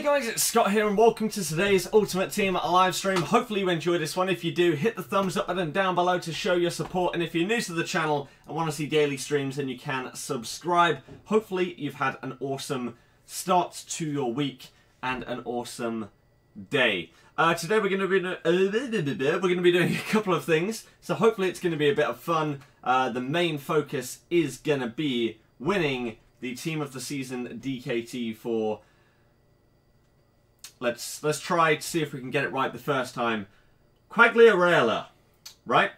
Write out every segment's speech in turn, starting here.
guys, it's Scott here and welcome to today's Ultimate Team live stream. Hopefully you enjoyed this one. If you do, hit the thumbs up button down below to show your support. And if you're new to the channel and want to see daily streams, then you can subscribe. Hopefully you've had an awesome start to your week and an awesome day. Today we're going to be doing a couple of things. So hopefully it's going to be a bit of fun. The main focus is going to be winning the Team of the Season DKT for... Let's try to see if we can get it right the first time. Quagliarella, right?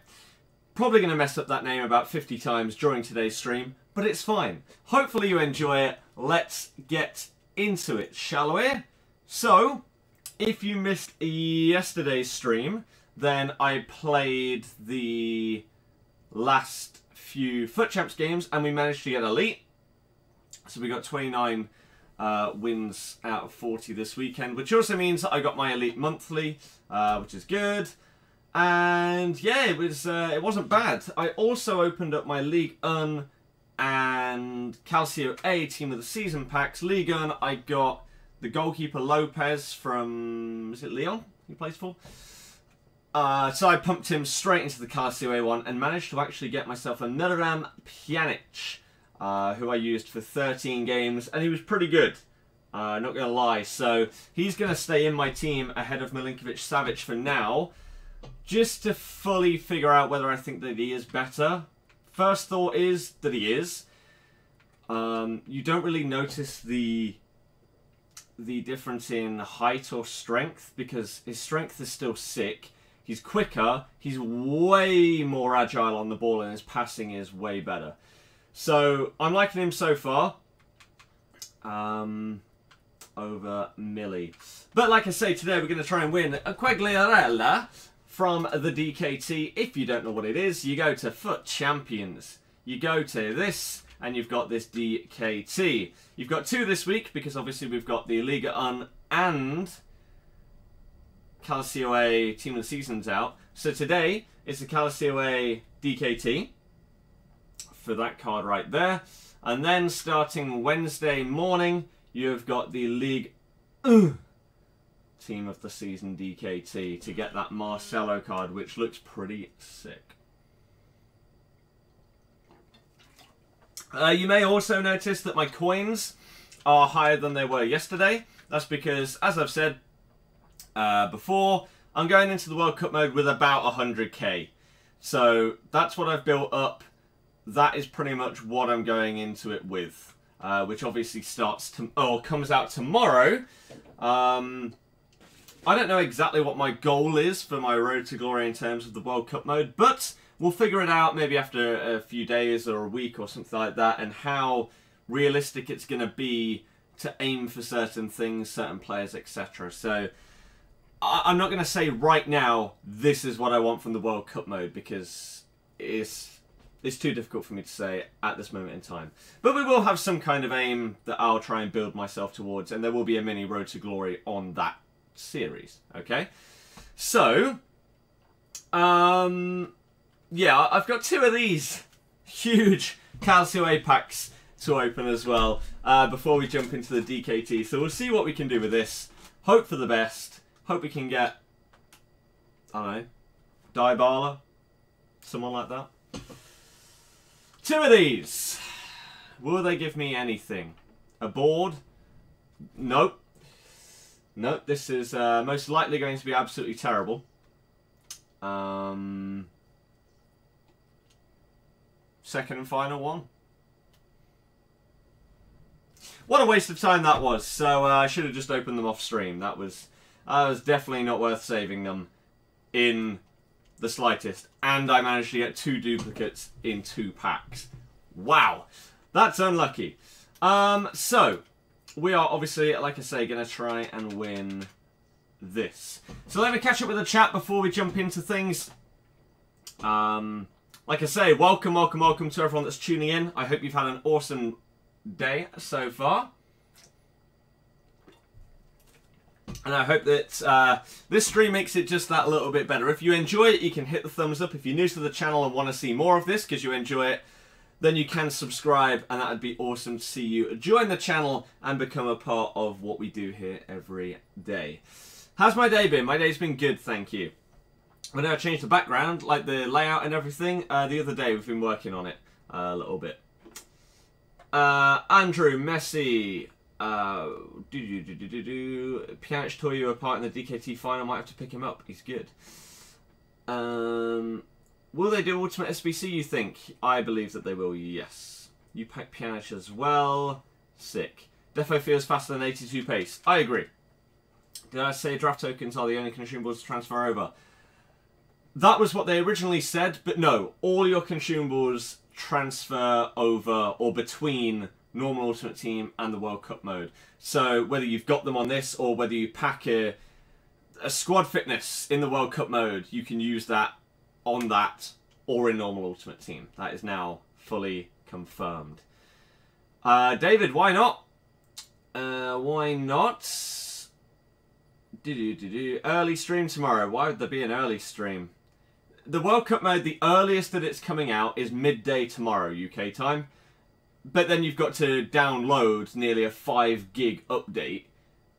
Probably going to mess up that name about 50 times during today's stream, but it's fine. Hopefully you enjoy it. Let's get into it, shall we? So, if you missed yesterday's stream, then I played the last few FUT Champs games and we managed to get Elite. So we got 29 wins out of 40 this weekend, which also means that I got my Elite monthly, which is good. And yeah, it wasn't bad. I also opened up my Ligue 1 and Calcio A Team of the Season packs. Ligue 1, I got the goalkeeper Lopez from, is it Lyon he plays for? So I pumped him straight into the Calcio A one and managed to actually get myself a Miran Pjanic, who I used for 13 games, and he was pretty good, not going to lie. So he's going to stay in my team ahead of Milinkovic-Savic for now, just to fully figure out whether I think that he is better. First thought is that he is. You don't really notice the difference in height or strength, because his strength is still sick. He's quicker, he's way more agile on the ball, and his passing is way better. So, I'm liking him so far, over Millie. But like I say, today we're going to try and win a Quagliarella from the DKT. If you don't know what it is, you go to FUT Champions. You go to this, and you've got this DKT. You've got two this week, because obviously we've got the Ligue 1 and Calcio A Team of the Seasons out. So today is the Calcio A DKT. For that card right there. And then starting Wednesday morning, you've got the Ligue Team of the Season DKT to get that Marcelo card, which looks pretty sick. You may also notice that my coins are higher than they were yesterday. That's because, as I've said before, I'm going into the World Cup mode with about 100k. So that's what I've built up. That is pretty much what I'm going into it with, which obviously comes out tomorrow. I don't know exactly what my goal is for my Road to Glory in terms of the World Cup mode, but we'll figure it out maybe after a few days or a week or something like that, and how realistic it's going to be to aim for certain things, certain players, etc. So I'm not going to say right now this is what I want from the World Cup mode, because it's too difficult for me to say at this moment in time. But we will have some kind of aim that I'll try and build myself towards, and there will be a mini Road to Glory on that series, okay? So, yeah, I've got two of these huge Calcio A packs to open as well before we jump into the DKT. So we'll see what we can do with this. Hope for the best. Hope we can get, I don't know, Dybala, someone like that. Two of these. Will they give me anything? A board? Nope. Nope, this is most likely going to be absolutely terrible. Second and final one. What a waste of time that was. So I should have just opened them off stream. That was definitely not worth saving them in the slightest. And I managed to get two duplicates in 2 packs. Wow. That's unlucky. So, we are obviously, like I say, going to try and win this. So let me catch up with the chat before we jump into things. Like I say, welcome to everyone that's tuning in. I hope you've had an awesome day so far. And I hope that this stream makes it just that little bit better. If you enjoy it, you can hit the thumbs up. If you're new to the channel and want to see more of this because you enjoy it, then you can subscribe, and that would be awesome to see you join the channel and become a part of what we do here every day. How's my day been? My day's been good, thank you. I know I changed the background, like the layout and everything, the other day. We've been working on it a little bit. Andrew, Messi, Pjanic tore you apart in the DKT final, might have to pick him up, he's good. Will they do Ultimate SBC, you think? I believe that they will, yes. You pack Pjanic as well. Sick. Defo feels faster than 82 pace. I agree. Did I say draft tokens are the only consumables to transfer over? That was what they originally said, but no. All your consumables transfer over or between normal Ultimate Team and the World Cup mode. So whether you've got them on this or whether you pack a squad fitness in the World Cup mode, you can use that on that or in normal Ultimate Team. That is now fully confirmed. David, why not? Why not? Early stream tomorrow. Why would there be an early stream? The World Cup mode, the earliest that it's coming out is midday tomorrow, UK time. But then you've got to download nearly a 5 gig update,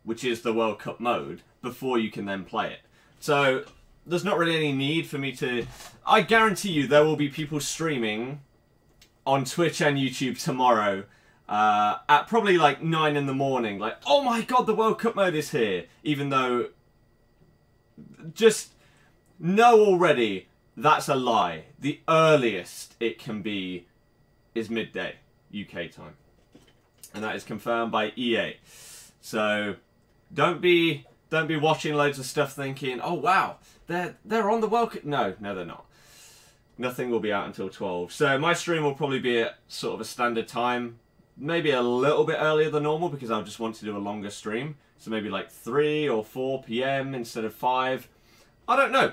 which is the World Cup mode, before you can then play it. So there's not really any need for me to... I guarantee you there will be people streaming on Twitch and YouTube tomorrow at probably like 9 in the morning. Like, oh my god, the World Cup mode is here. Even though... Just know already that's a lie. The earliest it can be is midday UK time. And that is confirmed by EA. So don't be watching loads of stuff thinking, oh wow, they're on the World Cup. No, they're not. Nothing will be out until 12. So my stream will probably be at sort of a standard time. Maybe a little bit earlier than normal because I just want to do a longer stream. So maybe like 3 or 4 PM instead of 5. I don't know.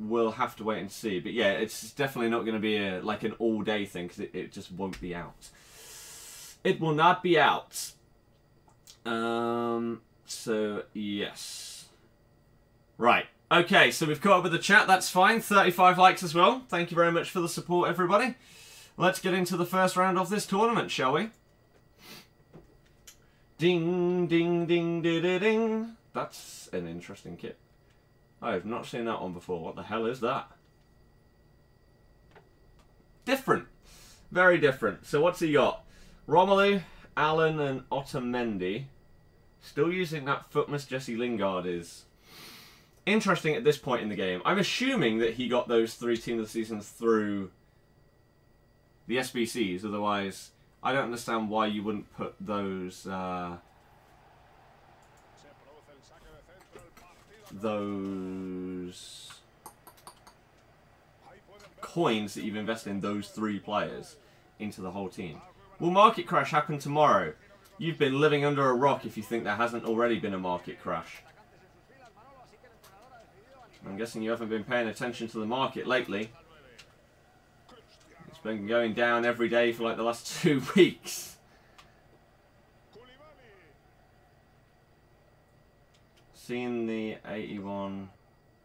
We'll have to wait and see. But yeah, it's definitely not going to be like an all-day thing because it just won't be out. It will not be out. So, yes. Right. Okay, so we've caught up with the chat. That's fine. 35 likes as well. Thank you very much for the support, everybody. Let's get into the first round of this tournament, shall we? Ding, ding, ding, ding, ding, ding. That's an interesting kit. I have not seen that one before. What the hell is that? Different. Very different. So what's he got? Romelu, Allen and Otamendi. Still using that Footmas Jesse Lingard is interesting at this point in the game. I'm assuming that he got those 3 Team of the Seasons through the SBCs. Otherwise, I don't understand why you wouldn't put those... those coins that you've invested in those 3 players into the whole team. Will market crash happen tomorrow? You've been living under a rock if you think there hasn't already been a market crash. I'm guessing you haven't been paying attention to the market lately. It's been going down every day for like the last 2 weeks. Seen the 81...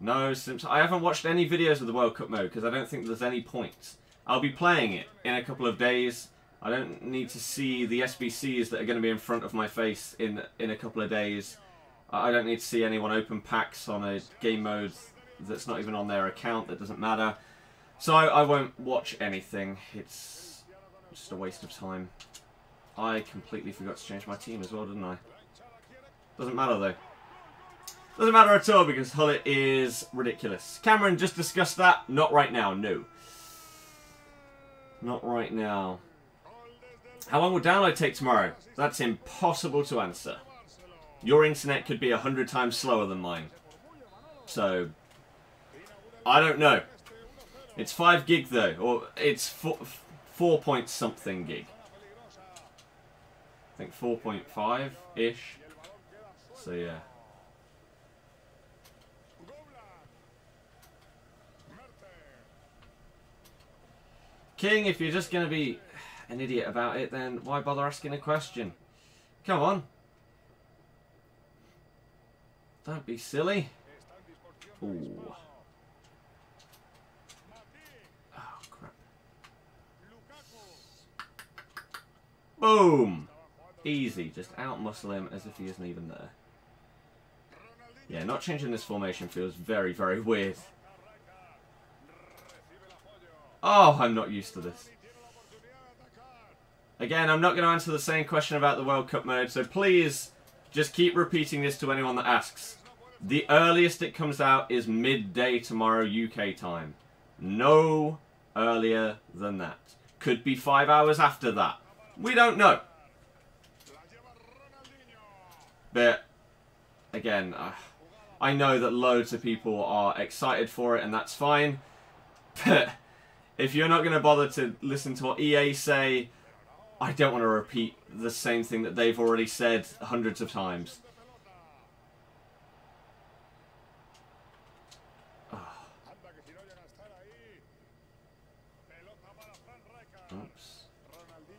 No, I haven't watched any videos of the World Cup mode because I don't think there's any point. I'll be playing it in a couple of days. I don't need to see the SBCs that are going to be in front of my face in a couple of days. I don't need to see anyone open packs on a game mode that's not even on their account. That doesn't matter. So I won't watch anything. It's just a waste of time. I completely forgot to change my team as well, didn't I? Doesn't matter though. Doesn't matter at all because Hullet is ridiculous. Cameron just discussed that. Not right now, no. Not right now. How long will download take tomorrow? That's impossible to answer. Your internet could be 100 times slower than mine. So, I don't know. It's 5 gig though, or it's 4 point something gig. I think 4.5-ish. So yeah. King, if you're just going to be an idiot about it, then why bother asking a question? Come on. Don't be silly. Ooh. Oh, Boom! Easy. Just out-muscle him as if he isn't even there. Yeah, not changing this formation feels very, very weird. Oh, I'm not used to this. Again, I'm not going to answer the same question about the World Cup mode, so please just keep repeating this to anyone that asks. The earliest it comes out is midday tomorrow UK time. No earlier than that. Could be 5 hours after that. We don't know. But, again, I know that loads of people are excited for it, and that's fine. But if you're not going to bother to listen to what EA say, I don't want to repeat the same thing that they've already said hundreds of times. Oops.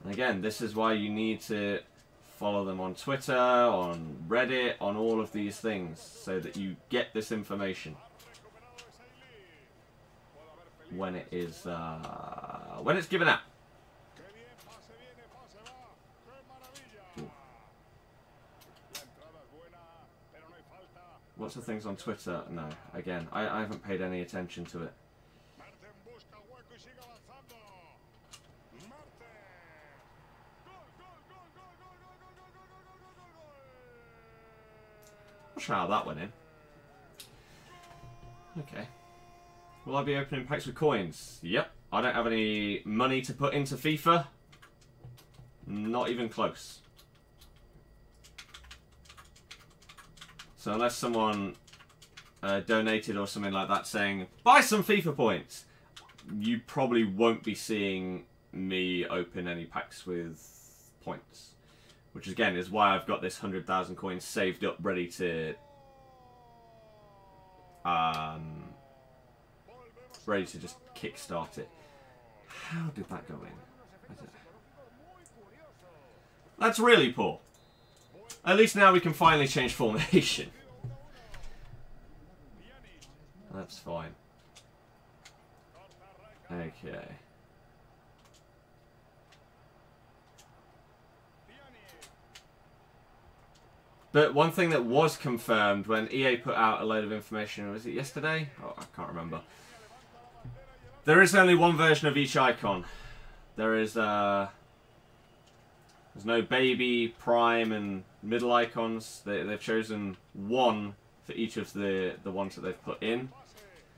And again, this is why you need to follow them on Twitter, on Reddit, on all of these things, so that you get this information when it is when it's given out. What's the things on Twitter? No, again, I haven't paid any attention to it. Not sure how that went in. Okay. Will I be opening packs with coins? Yep. I don't have any money to put into FIFA. Not even close. So unless someone donated or something like that saying, buy some FIFA points, you probably won't be seeing me open any packs with points. Which again is why I've got this 100,000 coins saved up ready to just kickstart it. How did that go in? That's really poor. At least now we can finally change formation. That's fine. Okay. But one thing that was confirmed when EA put out a load of information, was it yesterday? Oh, I can't remember. There is only one version of each icon. There is there's no baby, prime, and middle icons. They've chosen one for each of the ones that they've put in.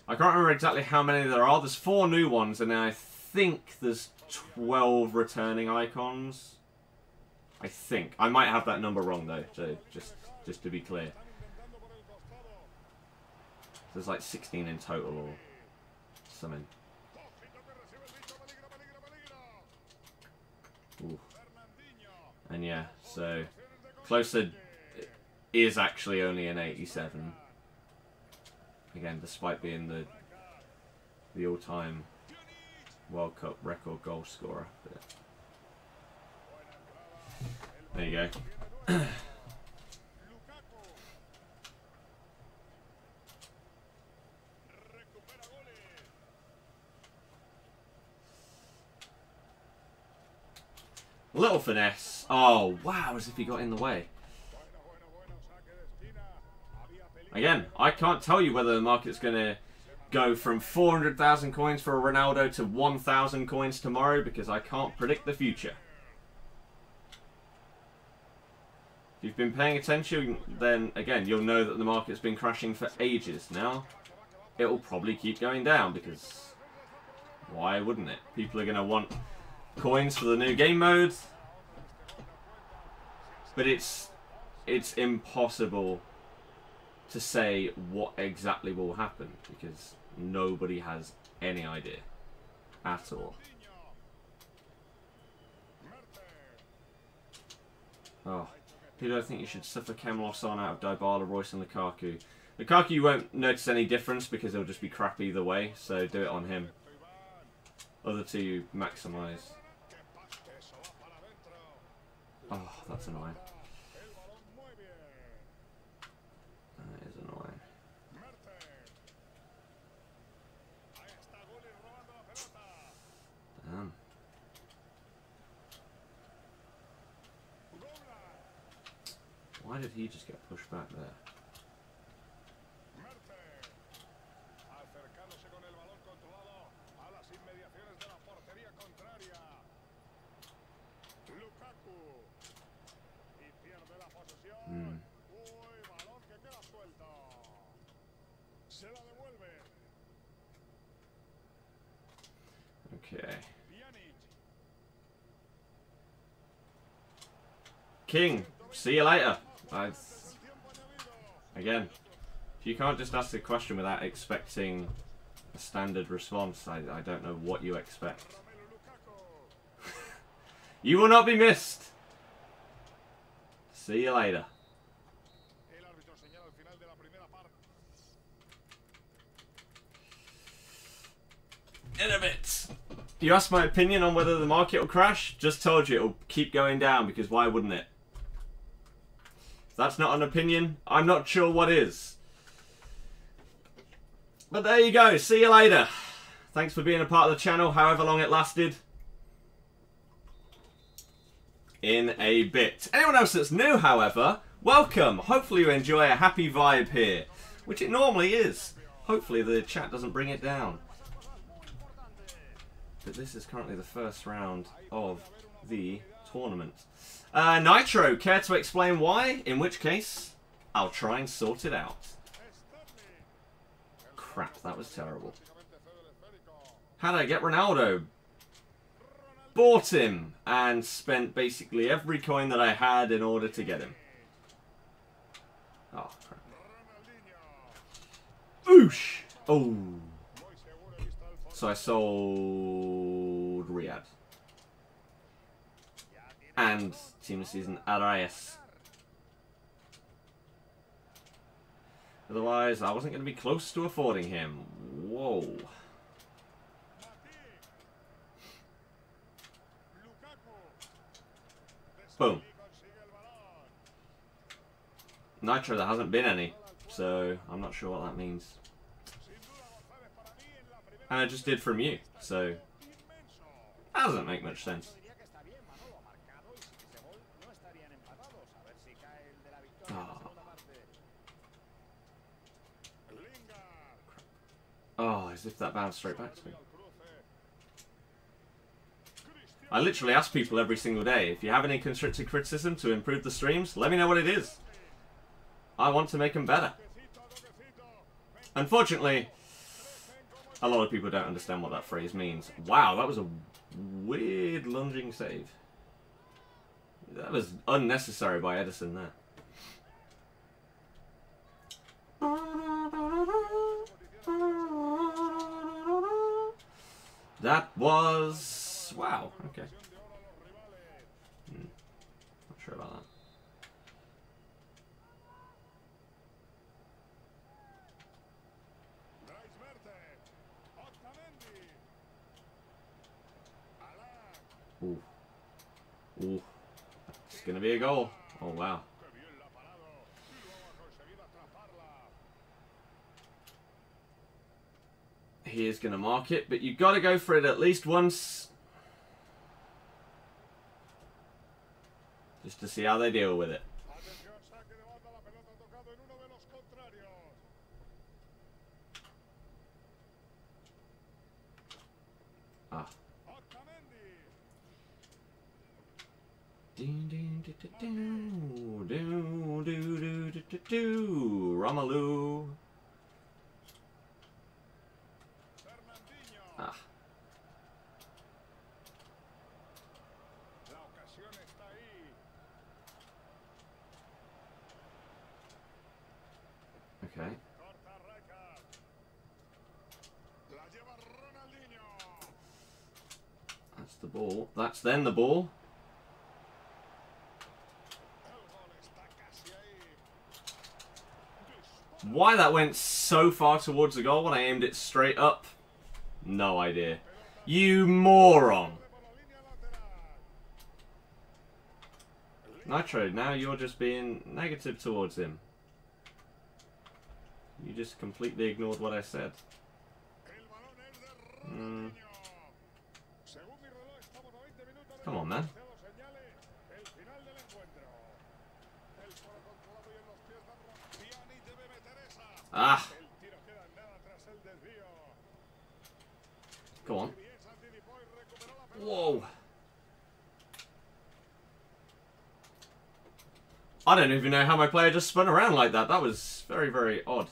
I can't remember exactly how many there are. There's 4 new ones, and I think there's 12 returning icons. I think. I might have that number wrong though, so just to be clear. There's like 16 in total or something. Ooh. And yeah, so Closer is actually only an 87. Again, despite being the all-time World Cup record goal scorer. But there you go. A little finesse. Oh, wow, as if he got in the way. Again, I can't tell you whether the market's going to go from 400,000 coins for a Ronaldo to 1,000 coins tomorrow because I can't predict the future. If you've been paying attention, then again, you'll know that the market's been crashing for ages now. It'll probably keep going down because why wouldn't it? People are going to want coins for the new game modes. But it's impossible to say what exactly will happen because nobody has any idea at all. Oh, who do I think you should suffer chem loss on out of Dybala, Royce and Lukaku? Lukaku you won't notice any difference because it'll just be crap either way, so do it on him. Other two you maximise. Oh, that's annoying. That is annoying. Damn. Why did he just get pushed back there? Okay. King, see you later. Again, if you can't just ask a question without expecting a standard response, I don't know what you expect. You will not be missed. See you later. In a bit. You asked my opinion on whether the market will crash? Just told you it'll keep going down, because why wouldn't it? If that's not an opinion, I'm not sure what is. But there you go. See you later. Thanks for being a part of the channel, however long it lasted. In a bit. Anyone else that's new, however, welcome. Hopefully you enjoy a happy vibe here, which it normally is. Hopefully the chat doesn't bring it down. But this is currently the first round of the tournament. Nitro, care to explain why? In which case, I'll try and sort it out. Crap, that was terrible. How did I get Ronaldo? Bought him and spent basically every coin that I had in order to get him. Oh, crap. Oosh! Oh. So I sold Riyadh. And Team of the Season Arias. Otherwise, I wasn't going to be close to affording him. Whoa. Boom. Nitro, there hasn't been any. So, I'm not sure what that means. And I just did from you, so that doesn't make much sense. Oh, as if that bounced straight back to me. I literally ask people every single day, if you have any constructive criticism to improve the streams, let me know what it is. I want to make them better. Unfortunately, a lot of people don't understand what that phrase means. Wow, that was a weird lunging save. That was unnecessary by Edison there. That was... wow, okay. Not sure about that. Ooh. Ooh. It's gonna be a goal. Oh, wow. He is gonna mark it, but you've got to go for it at least once. Just to see how they deal with it. Ah. Romelu. Ah. Okay. That's the ball. That's then the ball. Why that went so far towards the goal when I aimed it straight up, no idea. You moron. Nitro, now you're just being negative towards him. You just completely ignored what I said. Come on, man. Ah. Go on. Whoa. I don't even know how my player just spun around like that. That was very, very odd.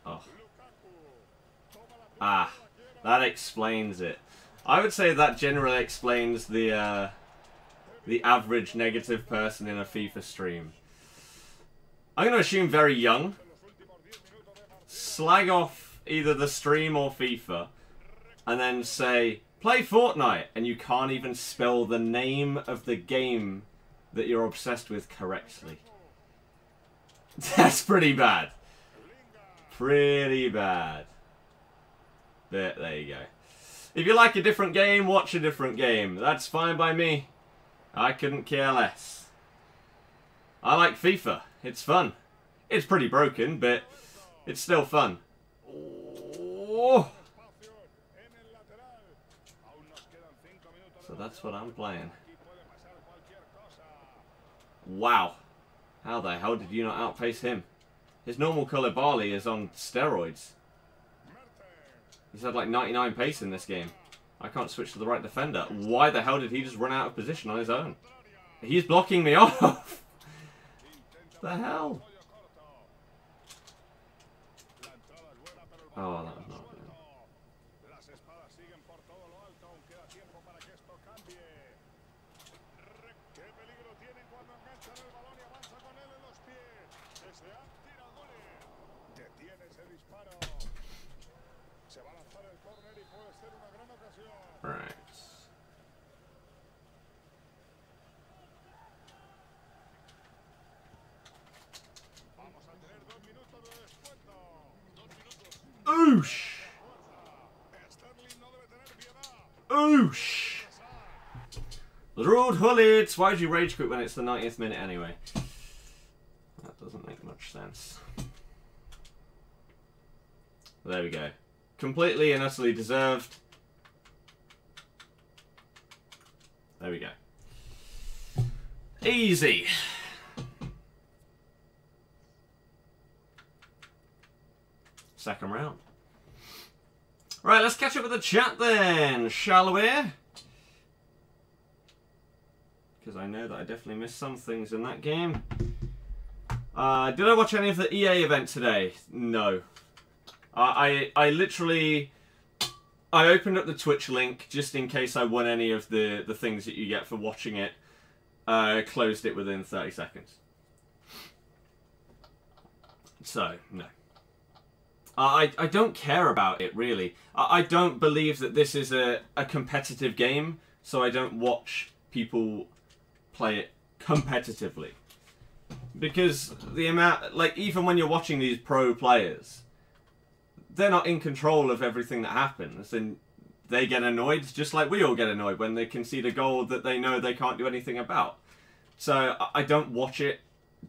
Oh. Ah, that explains it. I would say that generally explains the average negative person in a FIFA stream. I'm going to assume very young. Slag off either the stream or FIFA, and then say, play Fortnite, and you can't even spell the name of the game that you're obsessed with correctly. That's pretty bad. Pretty bad. There you go. If you like a different game, watch a different game. That's fine by me. I couldn't care less. I like FIFA. It's fun. It's pretty broken, but it's still fun. Oh. So that's what I'm playing. Wow. How the hell did you not outpace him? His normal colour Barley is on steroids. He's had like 99 pace in this game. I can't switch to the right defender. Why the hell did he just run out of position on his own? He's blocking me off. The hell? Oh, that was not good. Right. Oosh! Oosh! Rude Hullits! Why would you rage quit when it's the 90th minute anyway? That doesn't make much sense. There we go. Completely and utterly deserved. There we go. Easy. Second round. Right, let's catch up with the chat then, shall we? Because I know that I definitely missed some things in that game. Did I watch any of the EA event today? No. I literally... I opened up the Twitch link just in case I won any of the things that you get for watching it. Closed it within 30 seconds. So, no. I don't care about it, really. I don't believe that this is a competitive game, so I don't watch people play it competitively. Because the amount... Like, even when you're watching these pro players... They're not in control of everything that happens, and they get annoyed, just like we all get annoyed when they concede a goal that they know they can't do anything about. So I don't watch it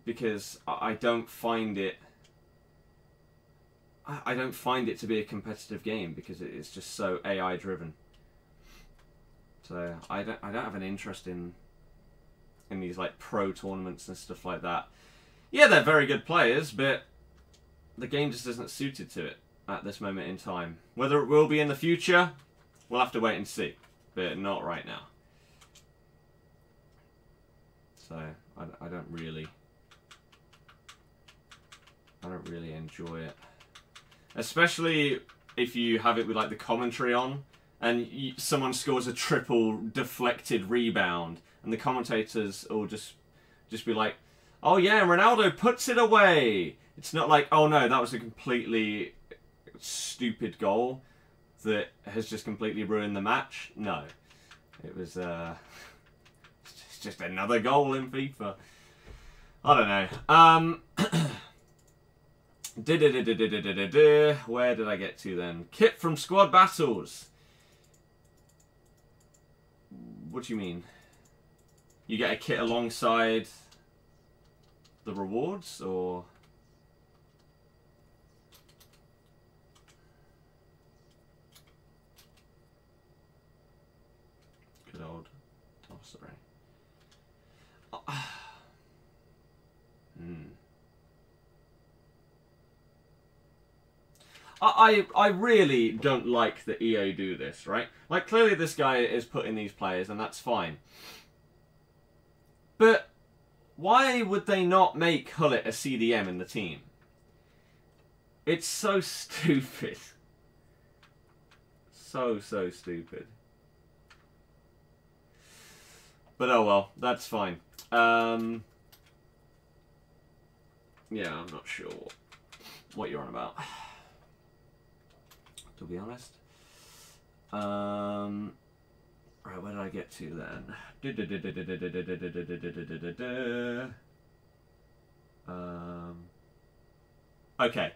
because I don't find it... I don't find it to be a competitive game because it's just so AI driven. So I don't have an interest in these like pro tournaments and stuff like that. Yeah, they're very good players, but the game just isn't suited to it at this moment in time. Whether it will be in the future, we'll have to wait and see, but not right now. So I don't really enjoy it, especially if you have it with like the commentary on, and someone scores a triple deflected rebound, and the commentators will just be like, "Oh yeah, Ronaldo puts it away." It's not like, "Oh no, that was a completely stupid goal." that has just completely ruined the match? No. It was it's just another goal in FIFA. I don't know. Where did I get to then? Kit from Squad Battles. What do you mean? You get a kit alongside the rewards, or... Good old toss, right? I really don't like that EA do this, right? Like, clearly this guy is putting these players, and that's fine. But why would they not make Hullet a CDM in the team? It's so stupid. So stupid. But oh well, that's fine. Yeah, I'm not sure what you're on about, to be honest. Right, where did I get to then? Okay.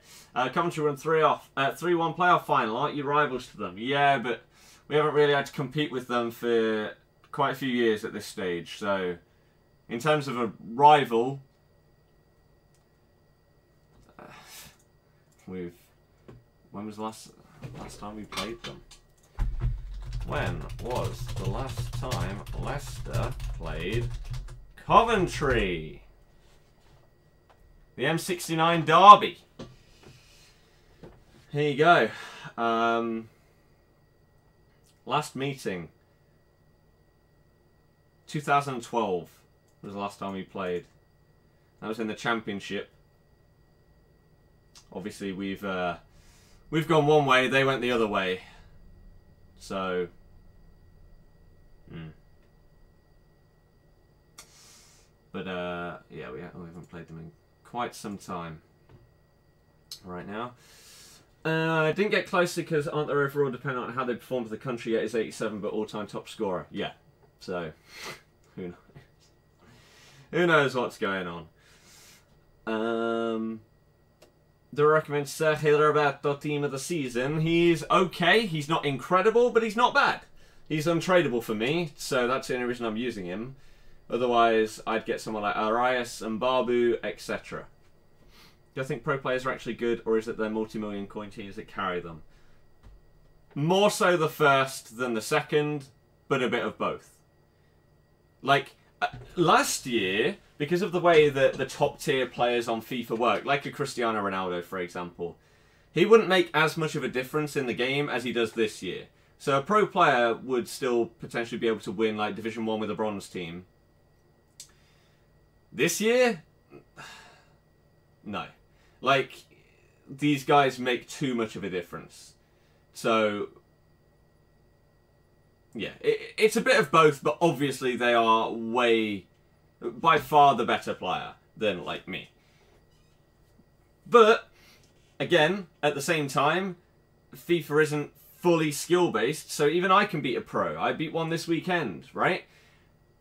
Commentary run 3-1 playoff final. Aren't you rivals to them? Yeah, but we haven't really had to compete with them for quite a few years at this stage. So, in terms of a rival, when was the last time we played them? When was the last time Leicester played Coventry? The M69 derby. Here you go. Last meeting. 2012 was the last time we played. That was in the Championship. Obviously, we've gone one way. They went the other way. So, but yeah, we haven't played them in quite some time right now. I didn't get closer because aren't their overall dependent on how they perform for the country yet is 87, but all-time top scorer. Yeah, so who knows? Who knows what's going on? Do I recommend Sergio Roberto team of the season? He's okay. He's not incredible, but he's not bad. He's untradeable for me, so that's the only reason I'm using him. Otherwise, I'd get someone like Arias and Barbu, etc. Do I think pro players are actually good, or is it their multi-million coin teams that carry them? More so the first than the second, but a bit of both. Like, last year, because of the way that the top tier players on FIFA work, like a Cristiano Ronaldo, for example, he wouldn't make as much of a difference in the game as he does this year. So a pro player would still potentially be able to win like Division 1 with a bronze team. This year? No. Like, these guys make too much of a difference. So, yeah, it's a bit of both, but obviously they are by far the better player than, like, me. But, again, at the same time, FIFA isn't fully skill-based, so even I can beat a pro. I beat one this weekend, right?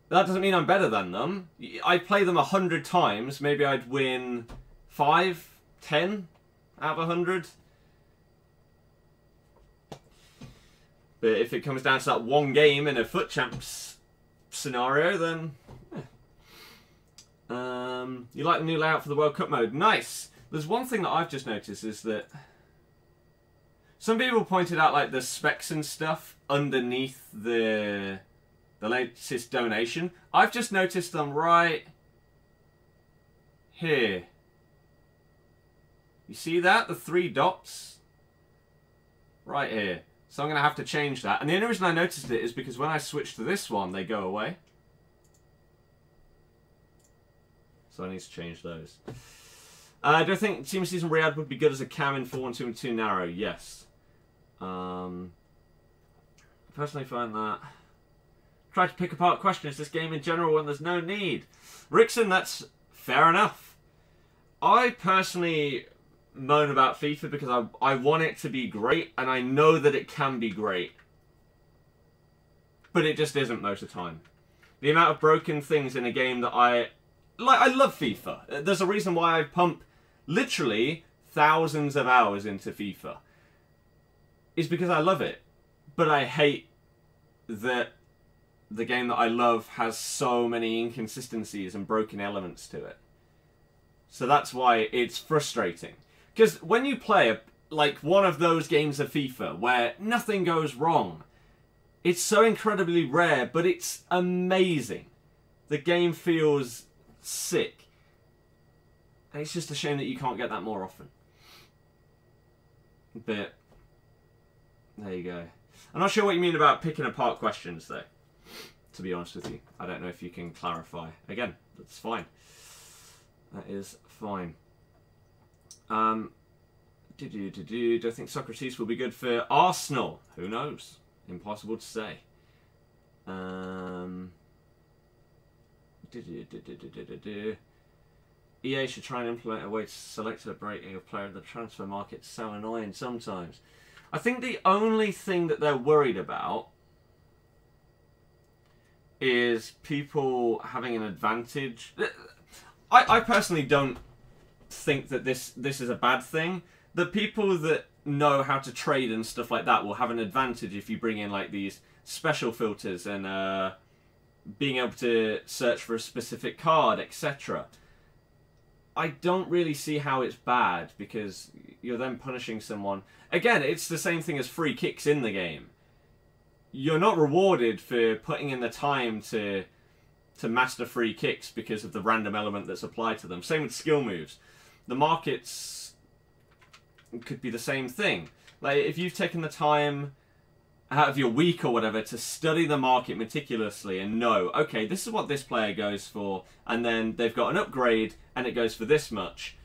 That doesn't mean I'm better than them. I play them 100 times, maybe I'd win 5, 10 out of 100. But if it comes down to that one game in a FUT Champs scenario, then... you like the new layout for the World Cup mode? Nice! There's one thing that I've just noticed is that some people pointed out like the specs and stuff underneath the latest donation. I've just noticed them right here. You see that? The 3 dots? Right here. So I'm going to have to change that. And the only reason I noticed it is because when I switch to this one, they go away. So I need to change those. Do I think Team Season Riyadh would be good as a cam in 4-1-2 and 2 narrow? Yes. Personally find that... Try to pick apart questions this game in general when there's no need. Rickson, that's fair enough. I personally moan about FIFA because I want it to be great, and I know that it can be great. But it just isn't most of the time. The amount of broken things in a game that I love FIFA. There's a reason why I pump literally thousands of hours into FIFA. It's because I love it. But I hate that the game that I love has so many inconsistencies and broken elements to it. So that's why it's frustrating. Because when you play like one of those games of FIFA where nothing goes wrong, it's so incredibly rare, but it's amazing. The game feels sick. And it's just a shame that you can't get that more often. But there you go. I'm not sure what you mean about picking apart questions, though. To be honest with you, I don't know if you can clarify. Again, that's fine. That is fine. Do I think Socrates will be good for Arsenal? Who knows? Impossible to say. EA should try and implement a way to select a breaking a player in the transfer market. It's so annoying sometimes. I think the only thing that they're worried about is people having an advantage. I personally don't think that this is a bad thing. The people that know how to trade and stuff like that will have an advantage if you bring in like these special filters and being able to search for a specific card, etc. I don't really see how it's bad because you're then punishing someone. Again, it's the same thing as free kicks in the game. You're not rewarded for putting in the time to master free kicks because of the random element that's applied to them. Same with skill moves. The markets could be the same thing. Like if you've taken the time out of your week or whatever to study the market meticulously and know, okay, this is what this player goes for, and then they've got an upgrade and it goes for this much.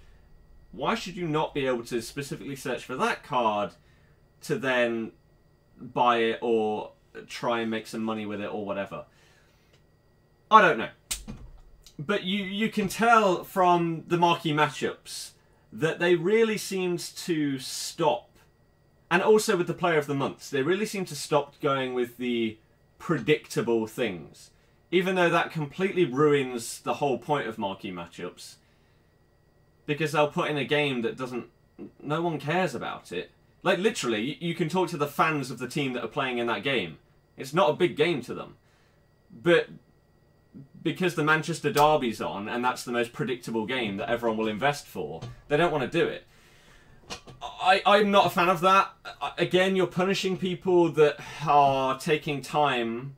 Why should you not be able to specifically search for that card to then buy it or try and make some money with it or whatever? I don't know. But you can tell from the marquee matchups that they really seemed to stop, and also with the player of the months, they really seem to stop going with the predictable things. Even though that completely ruins the whole point of marquee matchups. Because they'll put in a game that no one cares about it. Like literally, you can talk to the fans of the team that are playing in that game. It's not a big game to them. But because the Manchester Derby's on, and that's the most predictable game that everyone will invest for, they don't want to do it. I'm not a fan of that. Again, you're punishing people that are taking time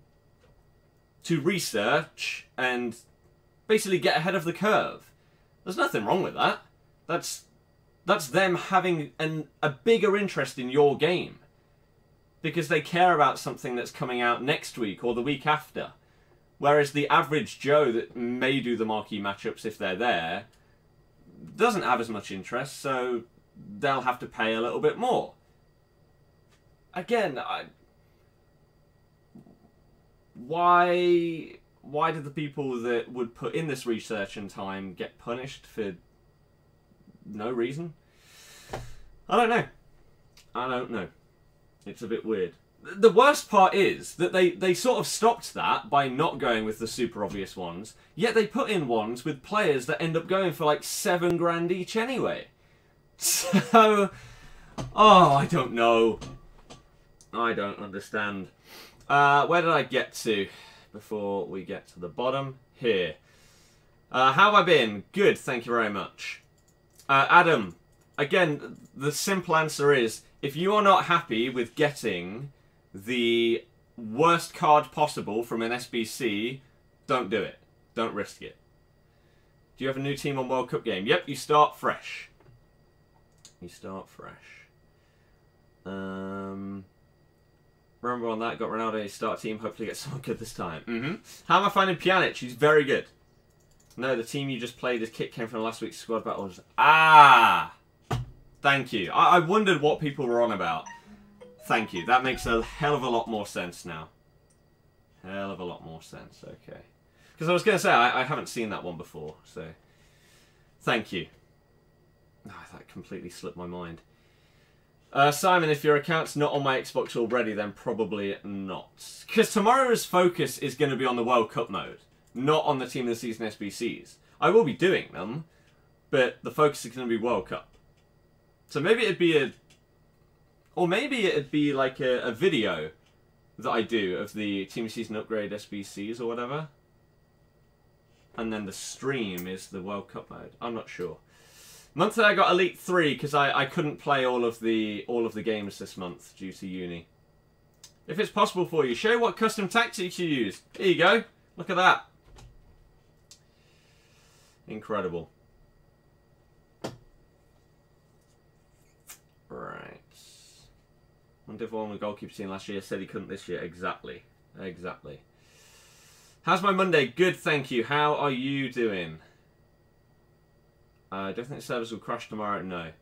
to research and basically get ahead of the curve. There's nothing wrong with that. That's them having a bigger interest in your game. Because they care about something that's coming out next week or the week after. Whereas the average Joe that may do the marquee matchups if they're there doesn't have as much interest, so they'll have to pay a little bit more. Again, why did the people that would put in this research and time get punished for no reason? I don't know. I don't know. It's a bit weird. The worst part is that they sort of stopped that by not going with the super obvious ones, yet they put in ones with players that end up going for like $7 grand each anyway. So, oh, I don't know. I don't understand. Where did I get to before we get to the bottom? Here. How have I been? Good, thank you very much. Adam, again, the simple answer is, if you are not happy with getting the worst card possible from an SBC, don't do it. Don't risk it. Do you have a new team on World Cup game? Yep, you start fresh. You start fresh. Remember on that, got Ronaldo start team, hopefully get someone good this time. How am I finding Pjanic? He's very good. No, the team you just played, his kit came from last week's squad battles. Ah! Thank you. I wondered what people were on about. Thank you. That makes a hell of a lot more sense now. Hell of a lot more sense. Okay. Because I was going to say, I haven't seen that one before, so... Thank you. Oh, that completely slipped my mind. Simon, if your account's not on my Xbox already, then probably not. Because tomorrow's focus is going to be on the World Cup mode, not on the Team of the Season SBCs. I will be doing them, but the focus is going to be World Cup. So maybe it'd be a... Or maybe it'd be like a video that I do of the Team of the Season upgrade SBCs or whatever. And then the stream is the World Cup mode. I'm not sure. Monthly I got Elite 3 because I couldn't play all of the games this month due to uni. If it's possible for you, show what custom tactics you use. Here you go. Look at that. Incredible. Right. Wonder if one of the goalkeepers seen last year said he couldn't this year. Exactly. Exactly. How's my Monday? Good, thank you. How are you doing? Don't think the service will crash tomorrow. No.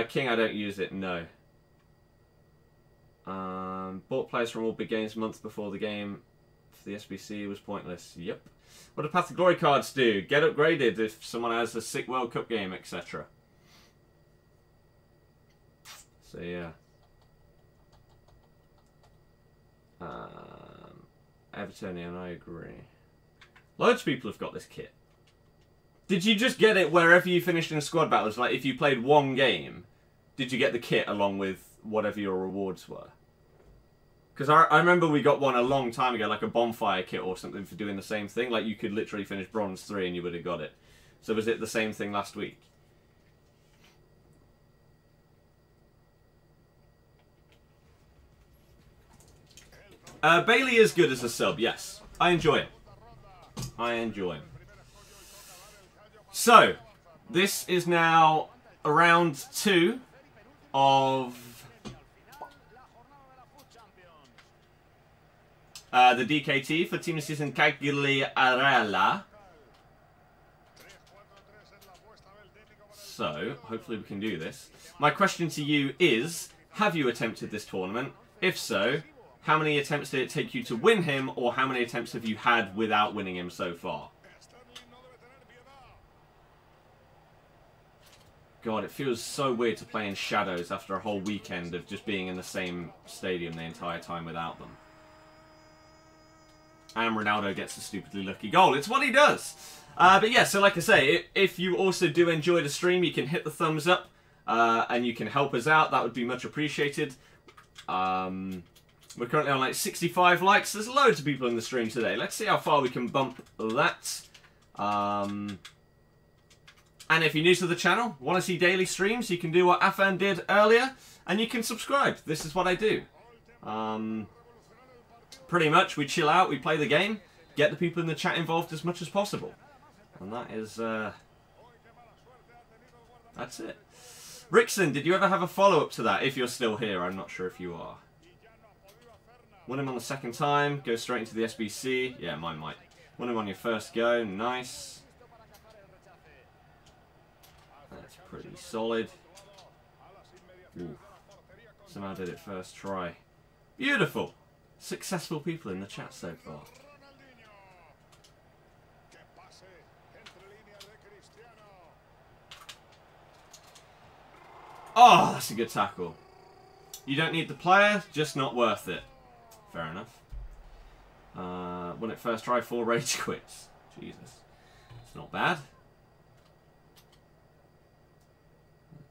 King, I don't use it. No. Bought players from all big games a month before the game for the SBC was pointless. Yep. What do Path to Glory cards do? Get upgraded if someone has a sick World Cup game, etc. So yeah. Evertonian, I agree. Loads of people have got this kit. Did you just get it wherever you finished in squad battles? Like, if you played one game, did you get the kit along with whatever your rewards were? Because I remember we got one a long time ago, like a bonfire kit or something for doing the same thing. Like, you could literally finish Bronze 3 and you would have got it. So was it the same thing last week? Bailey is good as a sub, yes. I enjoy it. I enjoy him. So, this is now round 2 of the DKT for Team of the Season Quagliarella. So, hopefully we can do this. My question to you is, have you attempted this tournament? If so, how many attempts did it take you to win him, or how many attempts have you had without winning him so far? God, it feels so weird to play in shadows after a whole weekend of just being in the same stadium the entire time without them. And Ronaldo gets a stupidly lucky goal. It's what he does! But yeah, so like I say, if you also do enjoy the stream, you can hit the thumbs up, and you can help us out. That would be much appreciated. We're currently on like 65 likes. There's loads of people in the stream today. Let's see how far we can bump that. And if you're new to the channel, want to see daily streams, you can do what Afan did earlier, and you can subscribe. This is what I do. Pretty much, we chill out, we play the game, get the people in the chat involved as much as possible. And that is, that's it. Rickson, did you ever have a follow-up to that? If you're still here, I'm not sure if you are. Won him on the second time, go straight into the SBC. Yeah, mine might. Won him on your first go, nice. That's pretty solid. Ooh. Somehow did it first try. Beautiful! Successful people in the chat so far. Oh, that's a good tackle. You don't need the player, just not worth it. Fair enough. Won it first try, 4 rage quits. Jesus. It's not bad.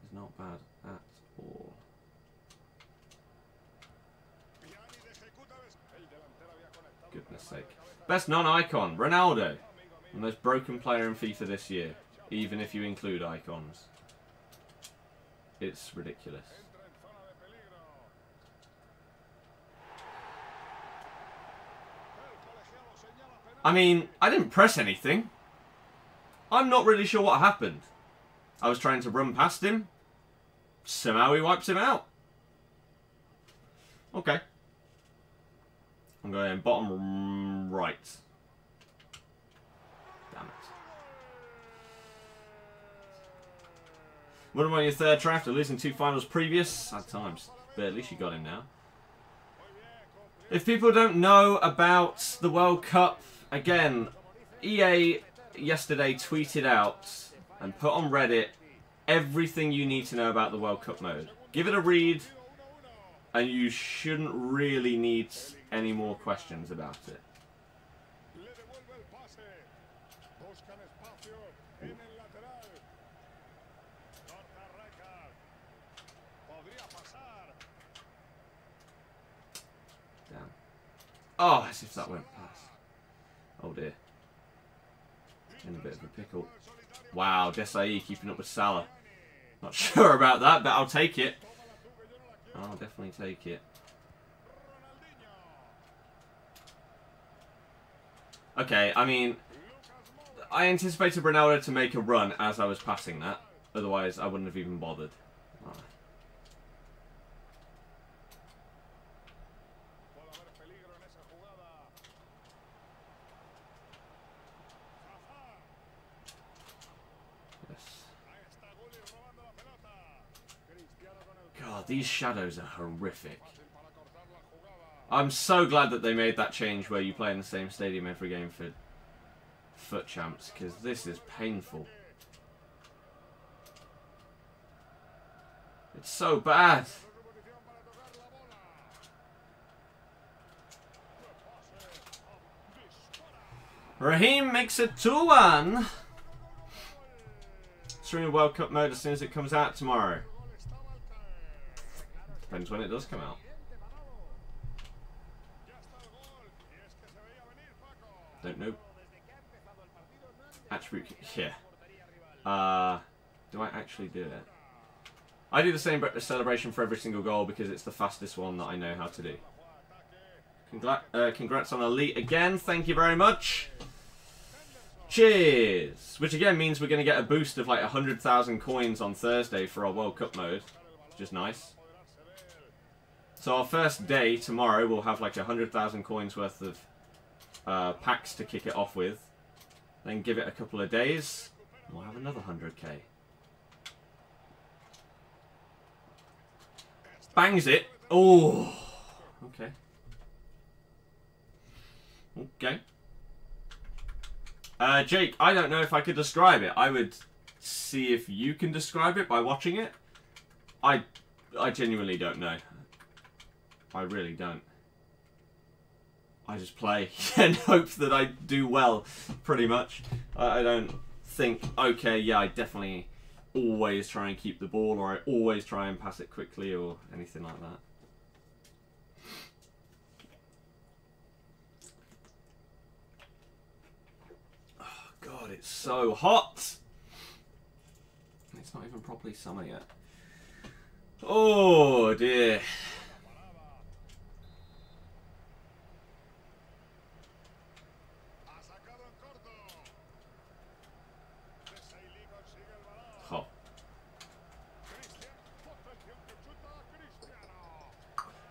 It's not bad at all. Goodness sake. Best non-icon, Ronaldo. The most broken player in FIFA this year. Even if you include icons. It's ridiculous. I mean, I didn't press anything. I'm not really sure what happened. I was trying to run past him. Somehow he wipes him out. Okay. I'm going bottom right. Damn it. Won him on your third try after losing 2 finals previous. Sad times. But at least you got him now. If people don't know about the World Cup, again, EA yesterday tweeted out and put on Reddit everything you need to know about the World Cup mode. Give it a read, and you shouldn't really need any more questions about it. Damn. Oh, as if that went past. Oh dear. In a bit of a pickle. Wow, Desai keeping up with Salah. Not sure about that, but I'll take it. I'll definitely take it. Okay, I mean, I anticipated Ronaldo to make a run as I was passing that. Otherwise, I wouldn't have even bothered. Oh. God, these shadows are horrific. I'm so glad that they made that change where you play in the same stadium every game for foot champs, because this is painful. It's so bad. Raheem makes it 2-1. Streaming World Cup mode as soon as it comes out tomorrow. Depends when it does come out. Don't know. Attribute, yeah. Do I actually do it? I do the same celebration for every single goal because it's the fastest one that I know how to do. Congrats on Elite again. Thank you very much. Cheers. Which again means we're going to get a boost of like 100,000 coins on Thursday for our World Cup mode. Which is nice. So our first day tomorrow we'll have like 100,000 coins worth of packs to kick it off with. Then give it a couple of days. We'll have another 100k. Bangs it. Oh. Okay. Okay. Jake, I don't know if I could describe it. I would see if you can describe it by watching it. I genuinely don't know. I really don't. I just play and hope that I do well, pretty much. I don't think, okay, yeah, I definitely always try and keep the ball, or I always try and pass it quickly, or anything like that. Oh, God, it's so hot! It's not even properly summer yet. Oh, dear.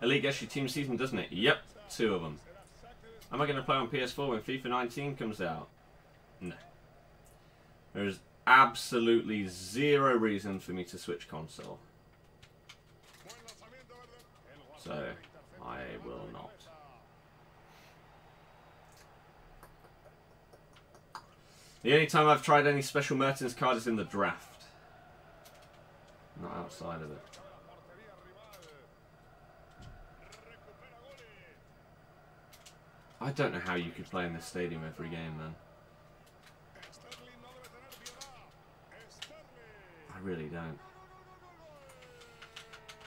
Elite gets your team season, doesn't it? Yep, 2 of them. Am I going to play on PS4 when FIFA 19 comes out? No. There's absolutely zero reason for me to switch console. So, I will not. The only time I've tried any special Mertens card is in the draft. Not outside of it. I don't know how you could play in this stadium every game, man. I really don't.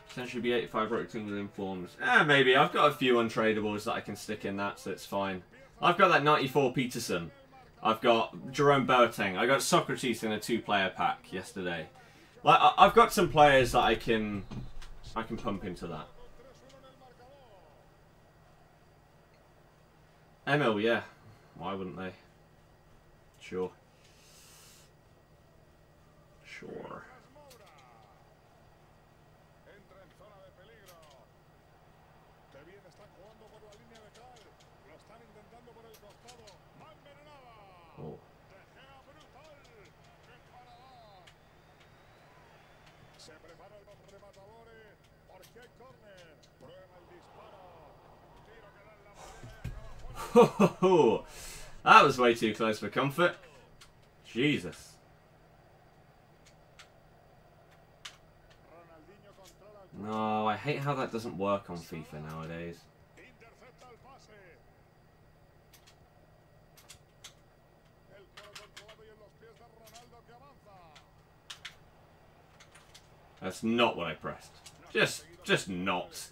Potentially be 85 rotating with informs. Maybe. I've got a few untradables that I can stick in that, so it's fine. I've got that 94 Peterson. I've got Jerome Boateng. I got Socrates in a 2-player pack yesterday. Like, I've got some players that I can pump into that. ML, yeah. Why wouldn't they? Sure. Sure. Oh. That was way too close for comfort. Jesus. I hate how that doesn't work on FIFA nowadays. That's not what I pressed. Just not.